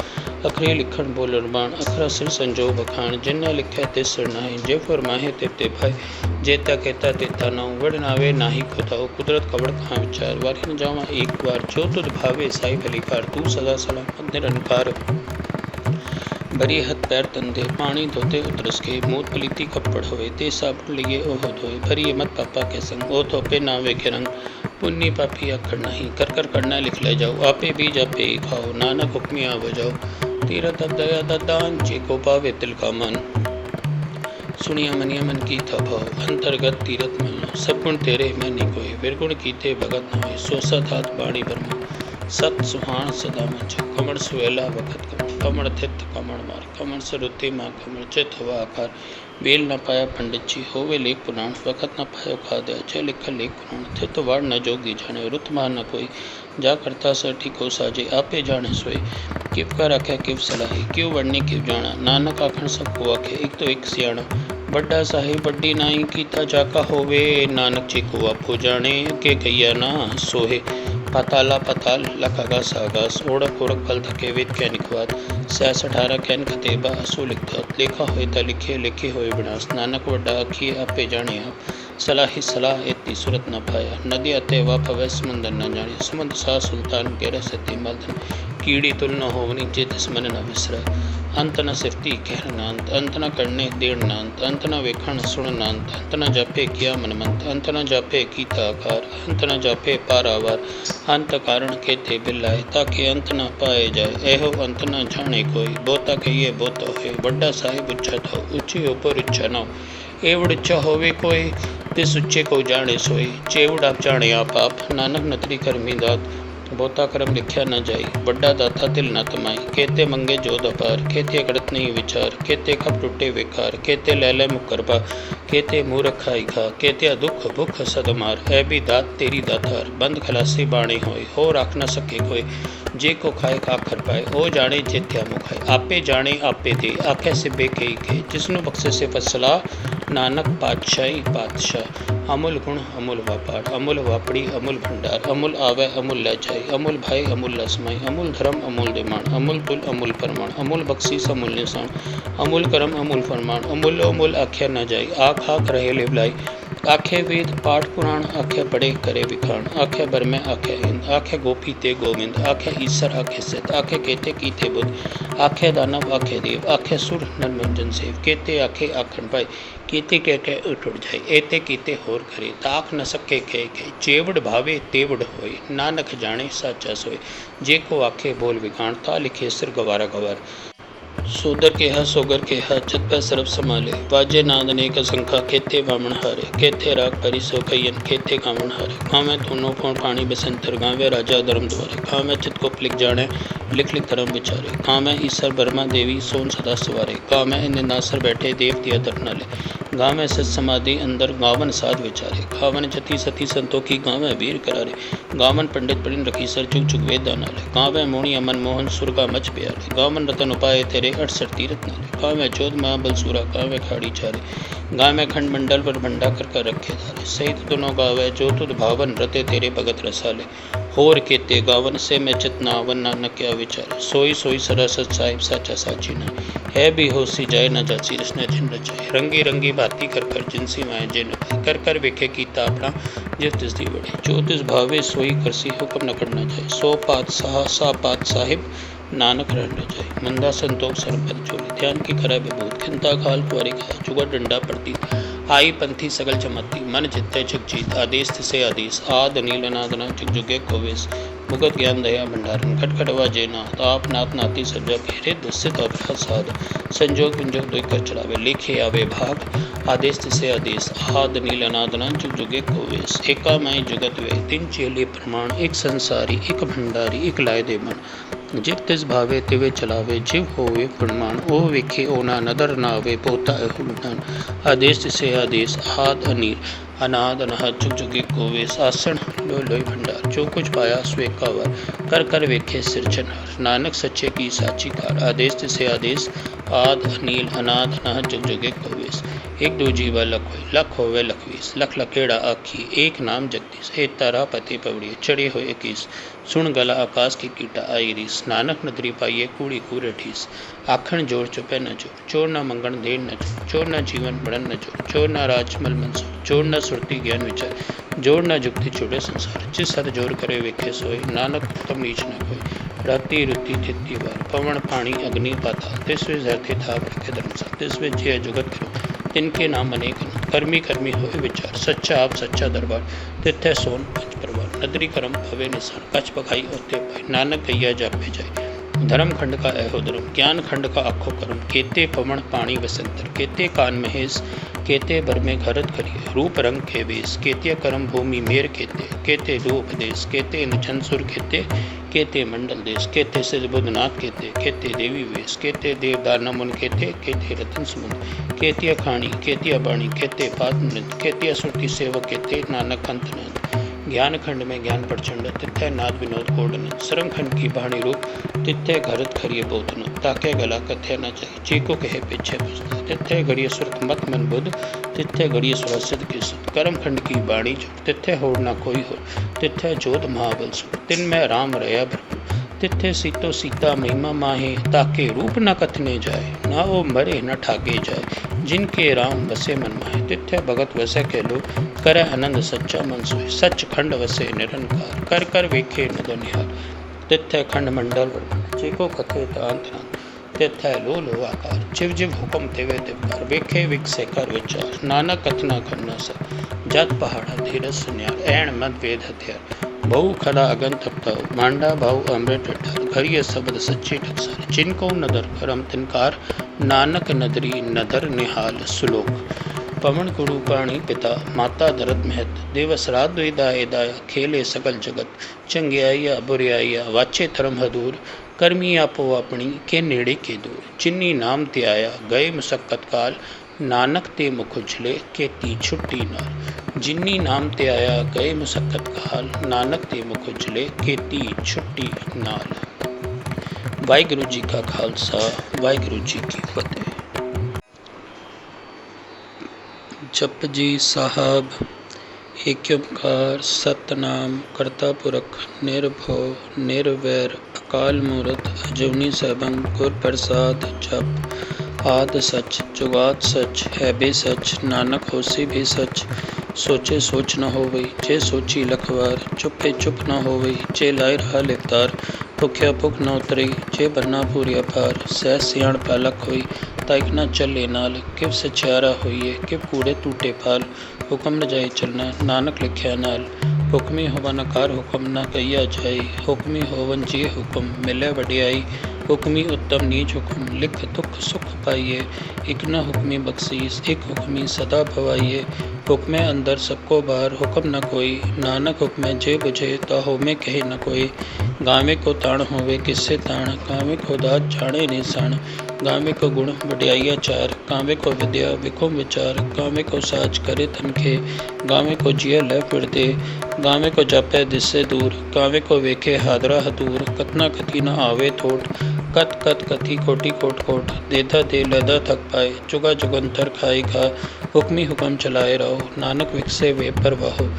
अखरी लिखण बोलण बाण। अखरा सिर संजो बखान, जिन्ना लिख्या तिस सिर नाहि। जे फरमाहे ते भाई, जेता कहता तेता नाऊ। वड़ नावे नाही खुदाओ, कुदरत कवड़ कहाँ विचार। वार्य न जावा एक बार, जो तुध भावे साई बलिकार। तू सदा सलामत निरंकार। बरी हथ पैर तंदे, पानी धोते उतरस के। मूत पलीती कपड़ होए, ते साबुन लिए ओह धोए। भरी मत पापा के संग, ओ थोपे नावे के रंग। पुण्य पापी अखड़ नहीं, कर कर करना लिख ले जाओ। आपे बीज आपे ही खाओ, नानक हुक्मिया बजाओ। तीरथ अब दया दान, जे को पावे तिल का मन। सुनिया मनिया मन की था भाव, अंतर्गत तीरथ मिलना। सब गुण तेरे मैं नहीं कोई, विरगुण कीते भगत न होए। सो सत हाथ बाणी ब्रह्म, सत सुहान सदा मंच कमण सुवेला वखत कमण थित कमण मार कमण सरुति माँ कमण चित हुआ आकार बेल न पाया पंडित जी होवे लेख पुराण वखत न पायो खाद्य जय लिख लेख पुराण थित वाड़ न जोगी जाने रुत मान न कोई जा करता सठी को साजे आपे जाने सोई किव कर आख्या किव सलाही क्यों वड़नी किव जाना नानक आखण सबको आखे एक तो एक सियाणा बड़ा साहिब बड्डी नाई कीता जाका होवे नानक जी को आपो जाने के कहिया ना सोहे पाताला पाताल लखागा सागास ओढ़क ओढ़क फल थके वेद कै निखवाद 68 कैन खतेबा असो लिखता लेखा होए ता लिखे लिखे होए विनाश नानक वड्डा आखिए आपे जाने आप सलाही सलाह एती सूरत न पाया नदी अते वा भवै समंदर न जाने समुद्र सा सुल्तान गेर सती मदन कीड़ी तुल न होवनी चेतस मन न विसरा अंत न सिफती कहन नांत अंत न करने देण नांत अंत न वेखण सुण नांत अंत न जापे किया मनमंत अंत न जापे कीता आकार अंत न जापे पारावार अंत कारण केते बिलाए ताकि अंत न पाए जाए एहो अंत न जाने कोई बोता कहिए बोता होए बड़ा साहिब उच्चा था ऊंची ऊपर इच्छा न हो एवड़ इच्छा होवे कोई तिस उच्चे को जाने सोई चेवड़ आप जाने आप नानक नतरी करमी दात बहुता कर्म लिखया न जाई बड़ा दाता तिल न तमाई केते मंगे जोध अपार केते अकड़त नहीं विचार केते खप टूटे विकार केते लैले मुकरबा केते मूर्ख खाई खा केते दुख भुख सदमार है भी दात तेरी दातार बंद खलासी बाणी होए हो राख न सके कोई जे को खाए आखर पाए ओ जाने जेत्या मुखाए आपे जाने आपे दे आखे सिबे के जिसनु बख्शे से फसला नानक पातशाही पातशाह अमूल गुण अमूल व्यापार अमूल वापड़ी अमूल भंडार अमूल आवे अमूल ले जाए अमूल भाई अमूल लसमाई अमूल धर्म अमूल दिमाण अमूल तुल अमूल परमाण अमूल बख्शीस अमूल निशान अमूल कर्म अमूल फरमान अमूल अमूल आख्या न जाई आख आख रहे लिवलाई आखे वेद पाठ पुराण आखे पढ़े करे विखाण आखे बर में आखे हिंद आखे गोपी ते गोविंद आखे ईश्वर आखे सिद्ध आखे केते कीते बुद्ध आखे दानव आखे देव आखे सुर नरमंजन सेव केते आखे आखन पाई कीते के उठ जाए एते कीते होर करे ताक न सके के चेवड़ भावे तेवड़ होए नानक जाने साचा सोए जे को आखे बोल विखाण ता लिखे सिर गवारा गवार सोदर केहा सोगर केहा चित पै सरब संभाले वाजे नाद अनेक संखा केते बामण हारे केते राग परि सो कयन केते कामण हारे गावे दोनों फोन पानी बसंतर गावे राजा धर्म द्वारे गावे चित को लिख जाने लिख लिख धर्म विचारे गावे ईश्वर बर्मा देवी सोन सदा सवारे गावे निंदासर बैठे देव दिया दर्नाले गावे सत समाधि अंदर गावन साध विचारे गावन जति सती संतोखी गावे वीर करारे गावन पंडित परिन रखी सर चुग चुग वेद नाले गावे मोणी अमन मोहन सुरगा मच प्यारे गावन रतन उपाय तेरे 68 तीरथ नाले गावे चौद महाबल सूरा गावे खाड़ी चारे गावे खंड मंडल पर भंडा कर रखे धारे सहित दोनों गावे जो तुद भावन रते तेरे भगत रसाले होर केते गावन से मैं चितना वन नानक क्या विचार सोई सोई सदा सत साहिब साचा साची ना है भी होसी जाए न जाची रसने जिन रचाए रंगी रंगी बाती कर कर जिनसी माए जिन कर कर वेखे कीता अपना जिस तिस दी बड़े जो तिस भावे सोई करसी हुक्म न करना जाए सो पात सा पात साहिब नानक रह जाए मंदा संतोष सरपत चोरी ध्यान की करा विभूत खिंता खाल कुआरी का जुगा डंडा पड़ती आई पंथी सगल चमत्ती मन चित्ते चिक जीत आदेश से आदेश आद नील नादना चिक जुगे कोवेश मुगत ज्ञान दया भंडारन खटखटवा जेना ताप नाथ नाती सज्जा घेरे दुस्सित अपराध साध संजोग विंजोग दुख कर चलावे लेखे आवे भाग आदेश से आदेश आद नील नादना चिक जुगे कोवेश एका माई जुगत वे तीन चेले प्रमाण एक संसारी एक भंडारी एक लाए दे मन जिव तिस भावे तिवे चलावे जिव होवे प्रमाण ओ वेखे ओना नदर नावे पोता हुड़ान आदेश से आदेश आद अनील अनाद अनहद जुग जुगे कोवेश आसन लोय लोय भंडार जो कुछ पाया स्वेकावर कर कर वेखे सिरजनहार नानक सच्चे की साची कार आदेश से आदेश आद अनील अनाद अनहद जुग जुगे कोवेश एक दो जीवा लख होवे लखवीस लख लखेड़ा आखी एक नाम जगदीश हे तारा पति पवड़ी चढ़े हुए इक्कीस सुन गला आकाश की कीटा आई रीस नानक नदरी पाइये कूड़ी कूरे ठीस आखण जोर चुपे न जोर चोर न मंगण देर न जोर चोर न जीवन बढ़न न जोर चोर न राजमल मनसोर चोर न सुरती ज्ञान विचार जोर न जुक्ति छुड़े संसार जिस हद जोर करे वेखे सोए नानक उत्तम नीच न कोई राति रुति थिति बार पवन पानी अग्नि पाता तिसवे धरती था रखे धर्मसा तिसवे जय जुगत करो तिनके नाम अनेक कर्मी कर्मी होए विचार सच्चा आप सच्चा दरबार तिथे सोन पंच परवार नदरी करम भवे निशान कछ पखाई ओते पाई नानक गैया जापे जाए धर्म खंड का ऐहो धर्म ज्ञान खंड का आखो कर्म केते पवन पानी वसंतर केते कान महेश केते बर में घरत करिए रूप रंग के बेस केते कर्म भूमि मेर केते रूप देश केते निचन सुर केते मंडल देश केते सिज बुधनाथ केते देवी वेश केते देव दानव मुन केते रतन समुद्र केतिया खाणी केतिया बाणी केते पाद नृत केतिया सुरती सेवक केते नानक अंतनाथ ज्ञान खंड में ज्ञान प्रचंड तिथ्य नाद विनोद कोडन श्रम खंड की बाणी रूप तिथ्य घरत खरिय बोधन ताके गला कथ्य न जाए चीको कहे पीछे पुछता तिथ्य घड़िय सुरत मत मन बुध तिथ्य घड़िय सुरसिद की सुध कर्म खंड की बाणी जो तिथ्य होड़ न कोई हो तिथ्य जोध महाबल सुख तिन में राम रया ब्रह्म तिथे सीतो सीता महिमा माहे ताके रूप न कथने जाए ना वो मरे न ठाके जाए जिनके राम बसे मन माहे तिथे भगत वसे के लो करे आनंद सच्चा मन सोए सच खंड वसे निरंकार कर कर वेखे नद निहार तिथे खंड मंडल वर्णन चेको कथे तांत तिथे लो लो आकार जिव जिव हुक्म तेवे तिवकार वेखे विकसे कर विचार नाना कथना करना सा जत पहाड़ा धीरज न्यार ऐण मत वेद हथियार बहु खला अगन तपताओ मांडा भाऊ अमृत ठर घरिय शब्द सच्ची टकसार जिनको नदर करम तिनकार नानक नदरी नदर निहाल सुलोक पवन गुरु पाणी पिता माता धरत महत दिवस रात दाया दाया खेले सकल जगत चंगियाइया बुरियाइया वाचे धर्म हदूर कर्मी आपो अपनी के नेड़े के दूर जिन्नी नाम ते आया गए मुसक्कत काल नानक ते मुख उछले केती छुट्टी नाल जिन्नी नाम ते आया गए मुसक्कत काल नानक ते मुख उछले केती छुट्टी नाल। वाहिगुरू जी का खालसा वाहिगुरू जी की फतेह। जप जी साहब एक ओंकार सतनाम करता पुरख निर्भव निर्वैर अकाल मूरत अजूनी सैभं गुर प्रसाद जप आद सच जुगात सच है बे सच नानक होसी भी सच सोचे सोच न होवई जे सोची लखवार चुपे चुप न होवई जे लाए रहा लिवतार भुख्या भुख न उतरी जे बन्ना पूरिया पार सह सियाण पालक होई ताइक न चले नाल किव सचियारा होइए किव कूड़े टूटे पाल हुक्म न जाए चलना नानक लिखिया नाल हुक्मी होवन कार हुक्म न कहिया जाए हुक्मी होवन जी हुक्म मिले वडियाई हुक्मी उत्तम नीच हुक्म लिख दुख सुख पाइए एक न हुक्मी बख्शीस एक हुक्मी सदा भवाइए हुक्मे अंदर सबको बाहर हुक्म न कोई नानक हुक्मे जे बुझे ता होमे कहे न कोई गावे को ताण होवे किससे ताण गावे को दात जाने निशान गावे को गुण वडियाइया चार गावे को विद्या विखुम विचार गावे को साज करे तनखे गावे को जिया लय फिर दे गावे को जापे दिससे दूर गावे को वेखे हादरा हदूर कतना कति न आवे थोट कत कत कथी कोटि कोट कोट देधा दे लदा थक पाए जुगा जुगंतर खाएगा हुक्मी हुक्म चलाए रहो नानक विकसे वे परवाहो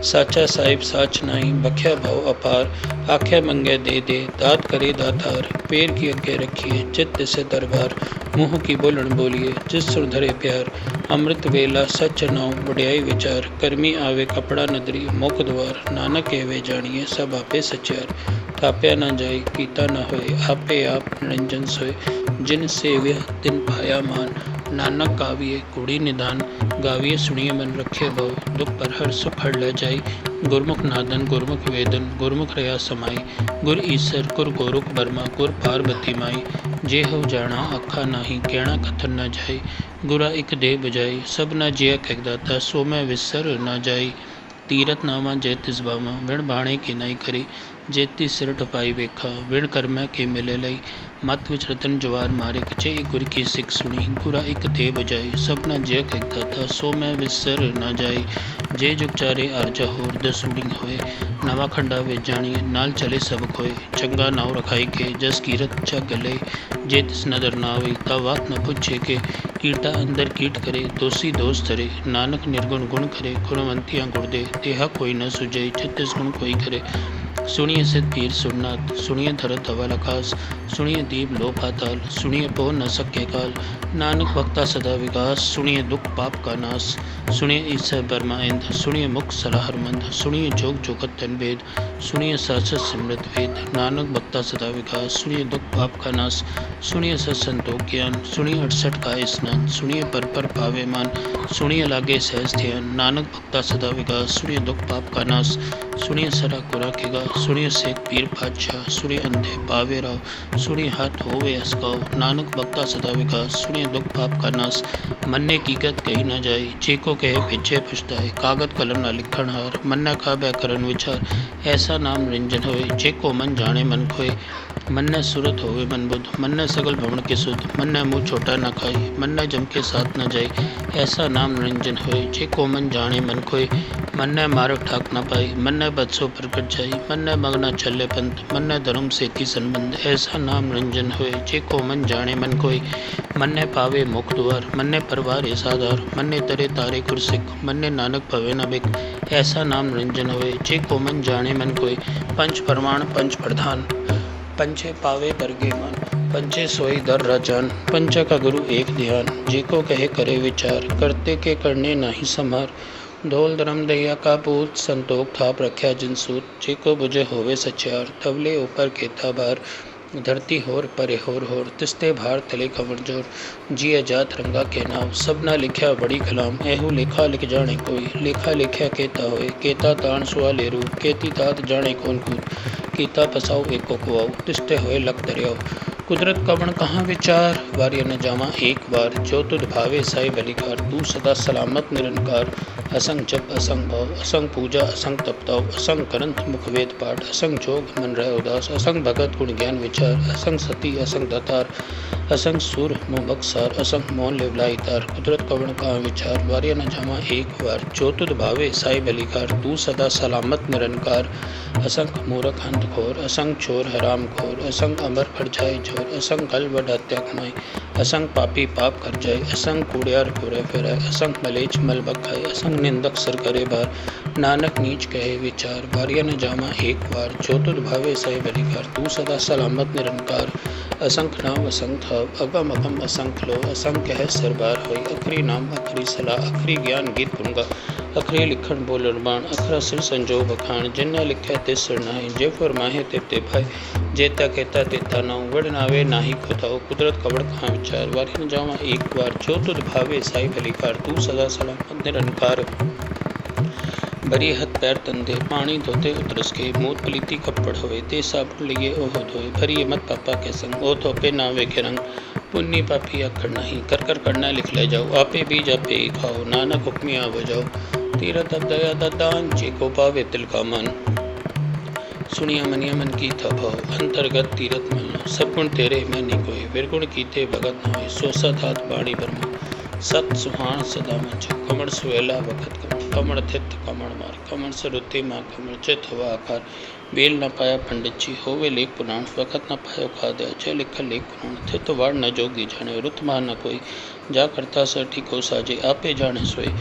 साचा साहिब साच नाई बख्या भाव अपार आख्या मंगे दे दात करे दातार पैर की अगे रखिए चित्त से दरबार मुँह की बोलन बोलिए जिस सुर धरे प्यार अमृत वेला सच नाव वड्याई विचार कर्मी आवे कपड़ा नदरी मुख द्वार नानक एवे जानिए सब आपे सचार थाप्या न जाए कीता न होए आपे आप निरंजन सोए जिन सेव्य तिन पाया मान नानक गाविए कुड़ी निदान गाविए सुनिए मन रखे भव दुख पर हर सुख हर ले जाई गुरमुख नादन गुरमुख वेदन गुरमुख रया समाई गुर ईसर गुर गोरुख बर्मा गुर पार्वती माई जे हो जाना अखा नाही कहना कथन न जाई गुरा एक दे बुझाई सब न जिया कहदाता सो मैं विसर न जाई तीरथ नामा जय तिसबामा विण बाणे के नाई करी जेती सिर टपाई वेखा विण कर्म के मिले लई मत विच रतन जवार मारे जे गुर की सिख सुनी गुरा एक दे बजाई सब न जय कहता था सो मैं विसर न जाई जे जुग चारे आरजा होर दसूड़ी होए नवा खंडा वे जानिए नाल चले सब खोए चंगा नाव रखाई के जस कीरत चा गले जे तिस नदर ना हुई ता बात न पूछे के कीटा अंदर कीट करे दोषी दोष धरे नानक निर्गुण गुण करे गुणवंतियाँ गुण दे तेहा कोई न सुझे छत्तीस गुण कोई करे सुनिए सिद्ध पीर सुरनाथ सुनिए धरत धवल आकाश सुनिए दीप लो पाताल सुनिए पो न सके काल नानक भक्ता सदा विकास सुनिए दुख पाप का नाश सुनिए ईश्वर बर्मा इंद सुनिए मुख सलाहर मंद सुनिए जोग जोगत तन वेद सुनिए सासत सिमृत वेद नानक भक्ता सदा विकास सुनिए दुख पाप का नाश सुनिए सत संतोख ज्ञान सुनिए 68 का स्नान सुनिए पर पावे मान सुनिए लागे सहज ध्यान नानक भक्ता सदा विकास सुनिए दुख पाप का नाश सुनिए सरा कुरा के गा सुणी सेठ पीर पातशाह, सुणी अंधे पावे राव, सुणी हाथ होवे असकाओ, नानक भक्ता सदा विकास, सुणी दुख पाप का नाश, मन्ने कीकत कही न जाए, जेको कहे पिछे पछताए, कागत कलम न लिखण हार, मन्ना काबे करन विचार, ऐसा नाम निरंजन होए, जेको मन जाने मन खोए, मन्ने सुरत होवे मन बुध, मन्ने सगल भवन के सुध, मन्ने मुँह छोटा न खाई, मन्ने जम के साथ न जाई, ऐसा नाम निरंजन होए, जेको मन जाने मन खोए, मन्ने मार्ग ठाक न पाई, मन्ने बदसो प्रकट जाई, मन्ने मगना चले पंथ, मन्ने धर्म सेती संबंध, ऐसा नाम निरंजन होए, जेको मन जाने मन खोए, मन्ने पावे मुख द्वार, मन्ने परवार साधार, मन्ने तरे तारे कुरसिक, मन्ने नानक भवे न बिक, ऐसा नाम निरंजन होए, जेको मन जाने मन खोए, पंच प्रमाण पंच प्रधान, पंचे पावे बरगे मन, पंचे सोई दर राजान, पंच का गुरु एक ध्यान, जेको कहे करे विचार, करते के करने नाही समार, धोल धर्म दैया का पूत, संतोख थाप रख्या जिनसूत, जेको बुझे होवे सचार, तवले ऊपर केता बार, धरती होर परे होर, तिस्ते भार तले कमर जोर, जिया जात रंगा के नाम, सब ना लिख्या बड़ी कलाम, ऐहू लेखा लिख जाने कोई, लेखा लिख्या केता होए, केता ताण सुआ ले रू, केती तात जाने कौन कूद, कीता पसाओ एको कुआओ, तिस्ते होए लख दरियाओ, कुदरत कवण कहाँ विचार, वार्य न जामा एक बार, जो तुध भावे साई बलिकार, तू सदा सलामत निरंकार, असंग जप असंग भाव, असंग पूजा असंग तपताव, असंग करंत मुख वेद पाठ, असंग जोग मन रह उदास, असंग भगत गुण ज्ञान विचार, असंग सती असंग दातार, असंग सुर मुँह बक्सार, असंग मौन लेवलाई तार, कुदरत कवण कहाँ विचार, वार्य न जामा एक बार, जो तुध भावे साई बलिकार, तू सदा सलामत निरंकार, असंग मूरख अंत घोर, असंग चोर हराम खोर, असंग अमर कर जाए जोर, असंग गल बड़ हत्या कमाए, असंग पापी पाप कर जाए, असंग कूड़ियार घूरे फिरे, असंग मलेच मल बखाए, असंग निंदक सर करे बार, नानक नीच कहे विचार, वार्य न जामा एक बार, जो तुध भावे साई बलिकार, तू सदा सलामत निरंकार, असंख नाम असंख थाव, अगम अगम असंख लो, असंख कह सरबार होई, अखरी नाम अखरी सलाह, अखरी ज्ञान गीत गुंगा, अखरे लिखण बोलण बाण, अखरा सिर संजो बखान, जिन्ना लिख्या ते सिर नाहि, जे फरमाहे ते भाई, जेता कहता तेता नाउ, वड़ नावे नाही खुदाओ, कुदरत कवड़ कहाँ विचार, वार्य न जावा एक बार, जो तुध भावे साई भलीकार, तू सदा सलामत निरंकार, बरी हथ पैर तंदे, पानी धोते उतरस के, मूत पलीती कपड़ होए, ते साबुन लिए ओह धोए, भरी मत पापा के संग, ओ धोपे नावे के रंग, पुण्य पापी अखड़ नहीं, कर करना लिख ले जाओ, आपे बीज आपे ही खाओ, नानक हुक्मी आ बजाओ, तीरथ अब दया दान, जेको पावे तिल का मन, सुनिया मनिया मन की था भाव, अंतर्गत तीरथ मिलना, सब गुण तेरे मैं नहीं कोई, विरगुण कीते भगत न होए, सो सत हाथ बाणी ब्रह्म, सत सुहान सदा मंच, कमर सुवेला वखत कमर थित कमर मार, कमर सरुति माँ कमर चित हुआ आकार, बेल न पाया पंडित जी, होवे लेख पुराण, वखत न पायो खाद्या, जय लिखा लेख पुराण, थित वार न जोगी जाने, रुत मार न कोई, जा करता सर ठीक साजे, आपे जाने सोए,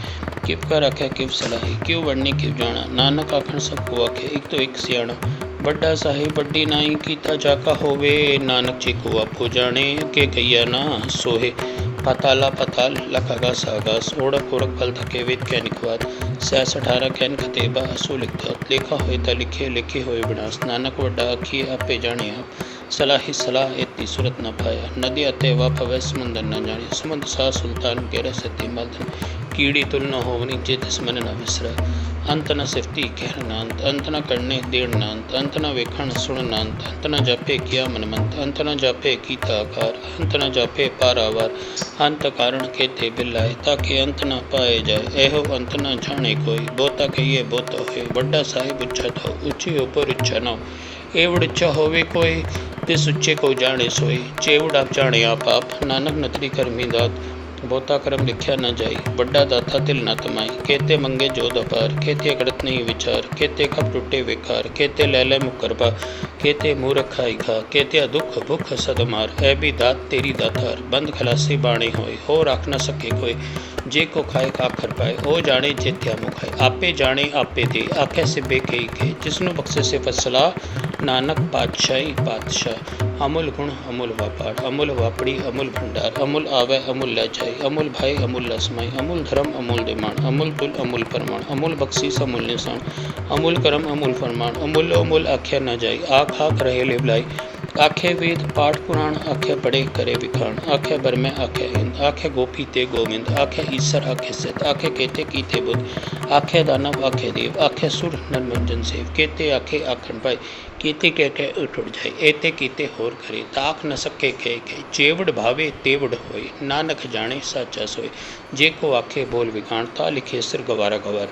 किव का रखे किव सलाही, क्यों वड़नी किव जाना, नानक आखण सबको आखे, एक तो एक सियाणा, बड्डा साहिब बड्डी नाई, कीता जाका होवे, नानक जी को आपो जाने, के कहिया ना सोहे, पाताला पाताल लखागा सागास, ओढ़क ओढ़क फल थके वेद क्या निकवाद, 66 कैन खतेबा असो लिखता, लेखा होए ता लिखे लिखे होए विनाश, नानक वड्डा आखिए आपे जाने आप, सलाही सलाह एती सूरत न पाया, नदी अते वा पवै समुंदर न जाने, समुद्र सा सुल्तान गेरा सती मर्दन, कीड़ी तुल न होवनी जे तिस मन न विसरा, अंत न सिफती कहर नांत, अंत न करने देर नांत, अंत न वेखण सुण नांत, अंत न जापे किया मनमंत, अंत न जापे कीता आकार, अंत न जापे पारावार, अंत कारण केते बिलाए, ताके अंत न पाए जाए, एहो अंत न जाने कोई, बोता कहिए बोता होए, बड्डा साहिब उच्चा था, ऊंची ऊपर इच्छा न हो, एवड़ इच्छा होवे कोई, तिस उच्चे को जाने सोई, चेवड़ आप जाने आप, नानक नतरी करमी दात, बोता करम लिखया न जाई, बड्डा दाता तिल न तमाई, केते मंगे जो दपार, केते अकड़त नहीं विचार, केते कप टूटे बेकार, केते लैले मुकरबा, केते मूरख खाई खा, केते दुख भुख सदमार, ऐ भी दात तेरी दातार, बंद खलासी बाणे होए, हो राख न सके कोई, जे को खाए काखर पाए, ओ जाने जेत्या मुखाए, आपे जाने आपे दे, आखे सिबे के, जिसनु बख्शे से फसला, नानक पातशाही पातशाह, अमूल गुण अमूल व्यापार, अमूल वापड़ी अमूल भंडार, अमूल आवे अमूल ले जाए, अमूल भाई अमूल लसमाई, अमूल धर्म अमूल दिमाण, अमूल तुल अमूल परमाण, अमूल बख्शीस अमूल निशान, अमूल करम अमूल फरमान, अमूल अमूल आख्या न जाए, आख आख रहे लिवलाई, आखे वेद पाठ पुराण, आखे पढ़े करे विखाण, आखे बरमे आखे हिंद, आखे गोपी ते गोविंद, आखे ईसर आखे सिद्ध, आखे केते कीते बुद्ध, आखे दानव आखे देव, आखे सुर नरमंजन सेव, केते आखे आखन पाए, कीते के उठ जाए, एते कीते होर करे, ताक न सके के जेवड़ भावे तेवड़ होए, नानक जाने साचा सोए, जे को आखे बोल विखाण, ता लिखे सिर गवारा गवार।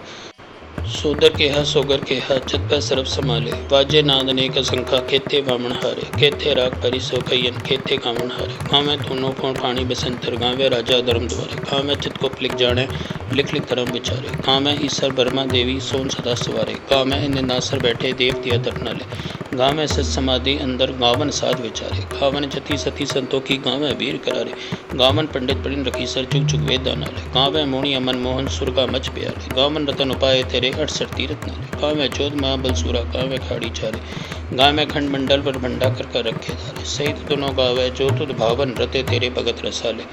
सोदर केहा सोगर केहा चित पै सरब संभाले, वाजे नाद अनेक असंखा, केते बामण हारे, केते राग परि सो कयन, केते गावण हारे, गावे धुनो पौण पाणी बसंतर, गावे राजा धर्म द्वारे, गावे चित को लिख जाने लिख लिख धर्म विचारे, गावे ईसर ब्रह्मा देवी सोन सदा सवारे, गावे निंदासर बैठे देव दिया दर्नाले, गावे सच समाधि अंदर गावन साध विचारे, गावन जति सती संतोखी, गावे वीर करारे, गावन पंडित परिन रखी सर चुग चुग वेद दानाले, गावे मोणी अमन मोहन सुरगा मच प्यारे, गावन रतन उपाय तेरे 68 तीरथ नारे, गावे चौद महाबल सूरा, गावे खाड़ी चारे, गावे खंड मंडल पर भंडा कर रखे धारे, सहित दोनों गावे जो तुद भावन रते तेरे भगत रसाले,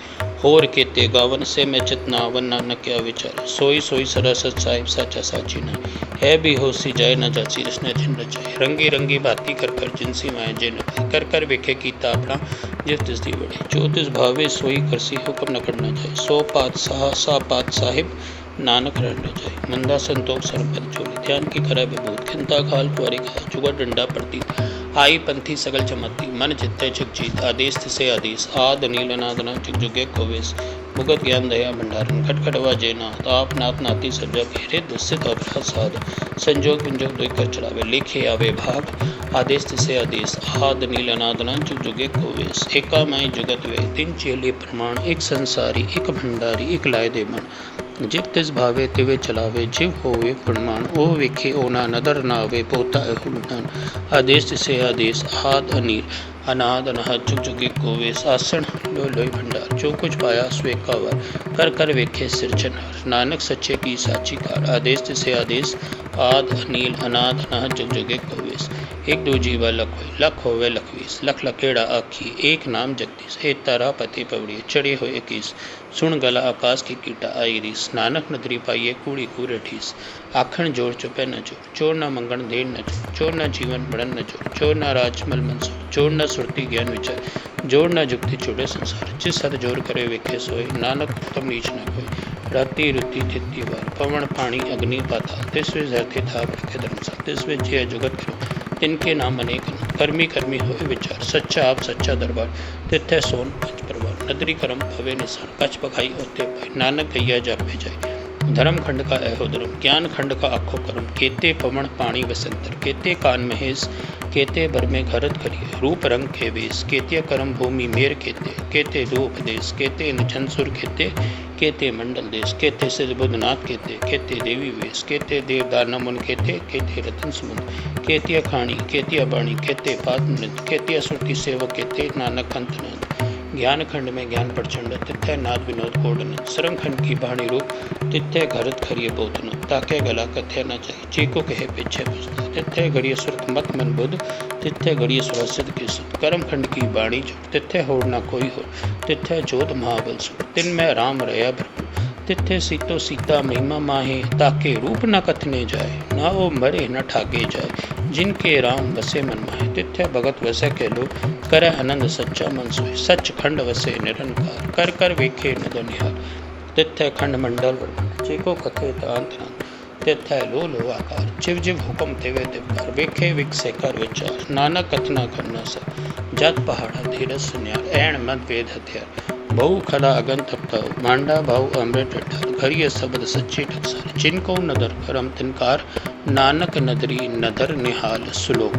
होर केते गावन से मैं चितना वन नानक क्या विचारे, सोई सोई सदा सच साहिब साचा साची ना, है भी होसी जाए न जाची रसने जिन रचाए, रंगी रंगी बाती कर कर जिनसी माए जिन कर कर वेखे कीता अपना जिस तिस दी बड़े, जो तिस भावे सोई करसी हुक्म न करना जाए, सो पात सा पात साहिब नानक रन जाए, मंदा संतोख सरपद चोली, ध्यान की करा विभूत, खिंता खाल कुआरी खाए, जुगा डंडा पड़ती आई पंथी सगल चमत्ती, मन चित्ते चिक जीत, आदेश से आदेश, आद नील अनादना चिक जुगे कोवेश, मुगत ज्ञान दया भंडारन, खटखट वाजे नाथ, आप नाथ नाती सज्जा के हृदय स्थित अपना साध, संजोग विंजोग दुई कर चढ़ावे, लेखे आवे भाग, आदेश से आदेश, आद नील अनादना चिक जुगे कोवेश, एका माई जुगत वे, तीन चेले प्रमाण, एक संसारी, एक भंडारी, एक लाए दे मन, जिव तिस भावे तिवे चलावे, जिव होवे प्रमाण, ओ वेखे ओना नदर नावे, पोता हुलदान, आदेश से आदेश, आद अनील अनाद अनाहत जुग जुगे कोवेश, आसन लो लोई भंडार, जो कुछ पाया स्वे कावर, कर कर वेखे सिरजनहार, नानक सच्चे की साची कार, आदेश से आदेश, आद अनील अनाद अनाहत जुग जुगे कोवेश, एक दो जीवा लख होवे लखवीस, लख लखेड़ा आखी, एक नाम जगदीश, एक तारा पति पवड़ी, चढ़े हो इक्कीस, सुन गला आकाश की कीटा आई रीस, नानक नदरी पाइए कूड़ी कूरे ठीस, आखण जोर चुपे न जोर, चोर न मंगण देर न जोर, चोर न जीवन बढ़न न जोर, चोर न राजमल मंसूर, चोर न सुरती ज्ञान विचार, जोर न जुक्ति चुड़े संसार, जिस हद जोर करे वेखे सोए, नानक उत्तम नीच न कोई, राति रुति थिति बार, पवन पानी अग्नि पाताल, तिसवे धरती थाप रखे धर्मसाल, तिसवे जय जुगत करो, तिनके नाम अनेक कर्मी कर्मी होए विचार, सच्चा आप सच्चा दरबार, तिथै सोन पंच परवार, नदरी करम भवे निशान, कछ पखाई ओते पाई, नानक गैया जापे जाए, धर्म खंड का ऐहो धर्म, ज्ञान खंड का आखो कर्म, केते पवन पानी बसंतर, केते कान महेश, केते बर में घरत करिए, रूप रंग के वेश, केते कर्म भूमि मेर केते, केते दो उपदेश, केते निछन सुर केते, केते मंडल देश, केते सिद्ध बुद्धनाथ केते, केते देवी वेश, केते देव दानव मुन केते, केते रतन समुद्र, केते खाणी, केते बाणी, केते पाद नृत्य, केते सुरति सेवक केते नानक अंतनंद, ज्ञान खंड में ज्ञान प्रचंड, तिथै नाद विनोद कोडन, सरंग खंड की बाणी रूप, तिथै घरत खरिय बोतन, ताके गला कथ्य न जाए, चीको कहे पीछे पुछता, तिथै घड़िय सुरत मत मन बुद्ध, तिथै घड़िय सुरसिद्ध की सुध, कर्म खंड की बाणी जो, तिथै होड़ न कोई हो, तिथै जोध महाबल सुर, तिन में राम रया भरपूर, तिथे सीतो सीता महिमा माहे, ताके रूप न कथने जाए, ना वो मरे न ठागे जाए, जिनके राम बसे मन माहे, तिथे भगत वसे के लो, करे आनंद सच्चा मन सोए, सच खंड वसे निरंकार, कर कर वेखे नद निहार, तिथे खंड मंडल वर्णन, जेको कथे तांत नाथ, तिथे लो लो आकार, जिव जिव हुक्म तेवे तिवकार, वेखे विकसे कर विचार, नानक कथना करना सा, जत पहाड़ा धीरज सुन्यार, ऐण मद वेद हथियार, बहु खला अगन तपताओ, मांडा भाऊ अमृत डर, घरिय शब्द सच्चे टकसार, जिनको नदर करम तिनकार, नानक नदरी नदर निहाल सुलोक,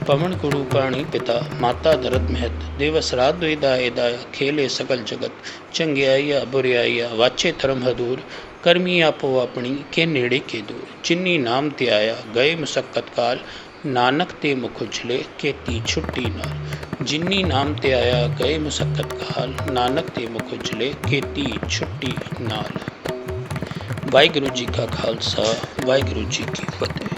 पवन गुरु पाणी पिता माता दरद महत, दिवस रात दुईदाय दाया, खेले सकल जगत, चंगियाइया बुरियाइया, वाचे धर्म हदूर, कर्मी आपो अपनी के नेड़े के दूर, जिन्नी नाम ते आया गए मुसक्कत काल, नानक ते मुख उछले केती छुट्टी नाल, जिन्नी नाम ते आया गए मुसक्कत काल, नानक ते मुख उछले केती छुट्टी नाल। वाहिगुरू जी का खालसा, वाहिगुरू जी की फतेह।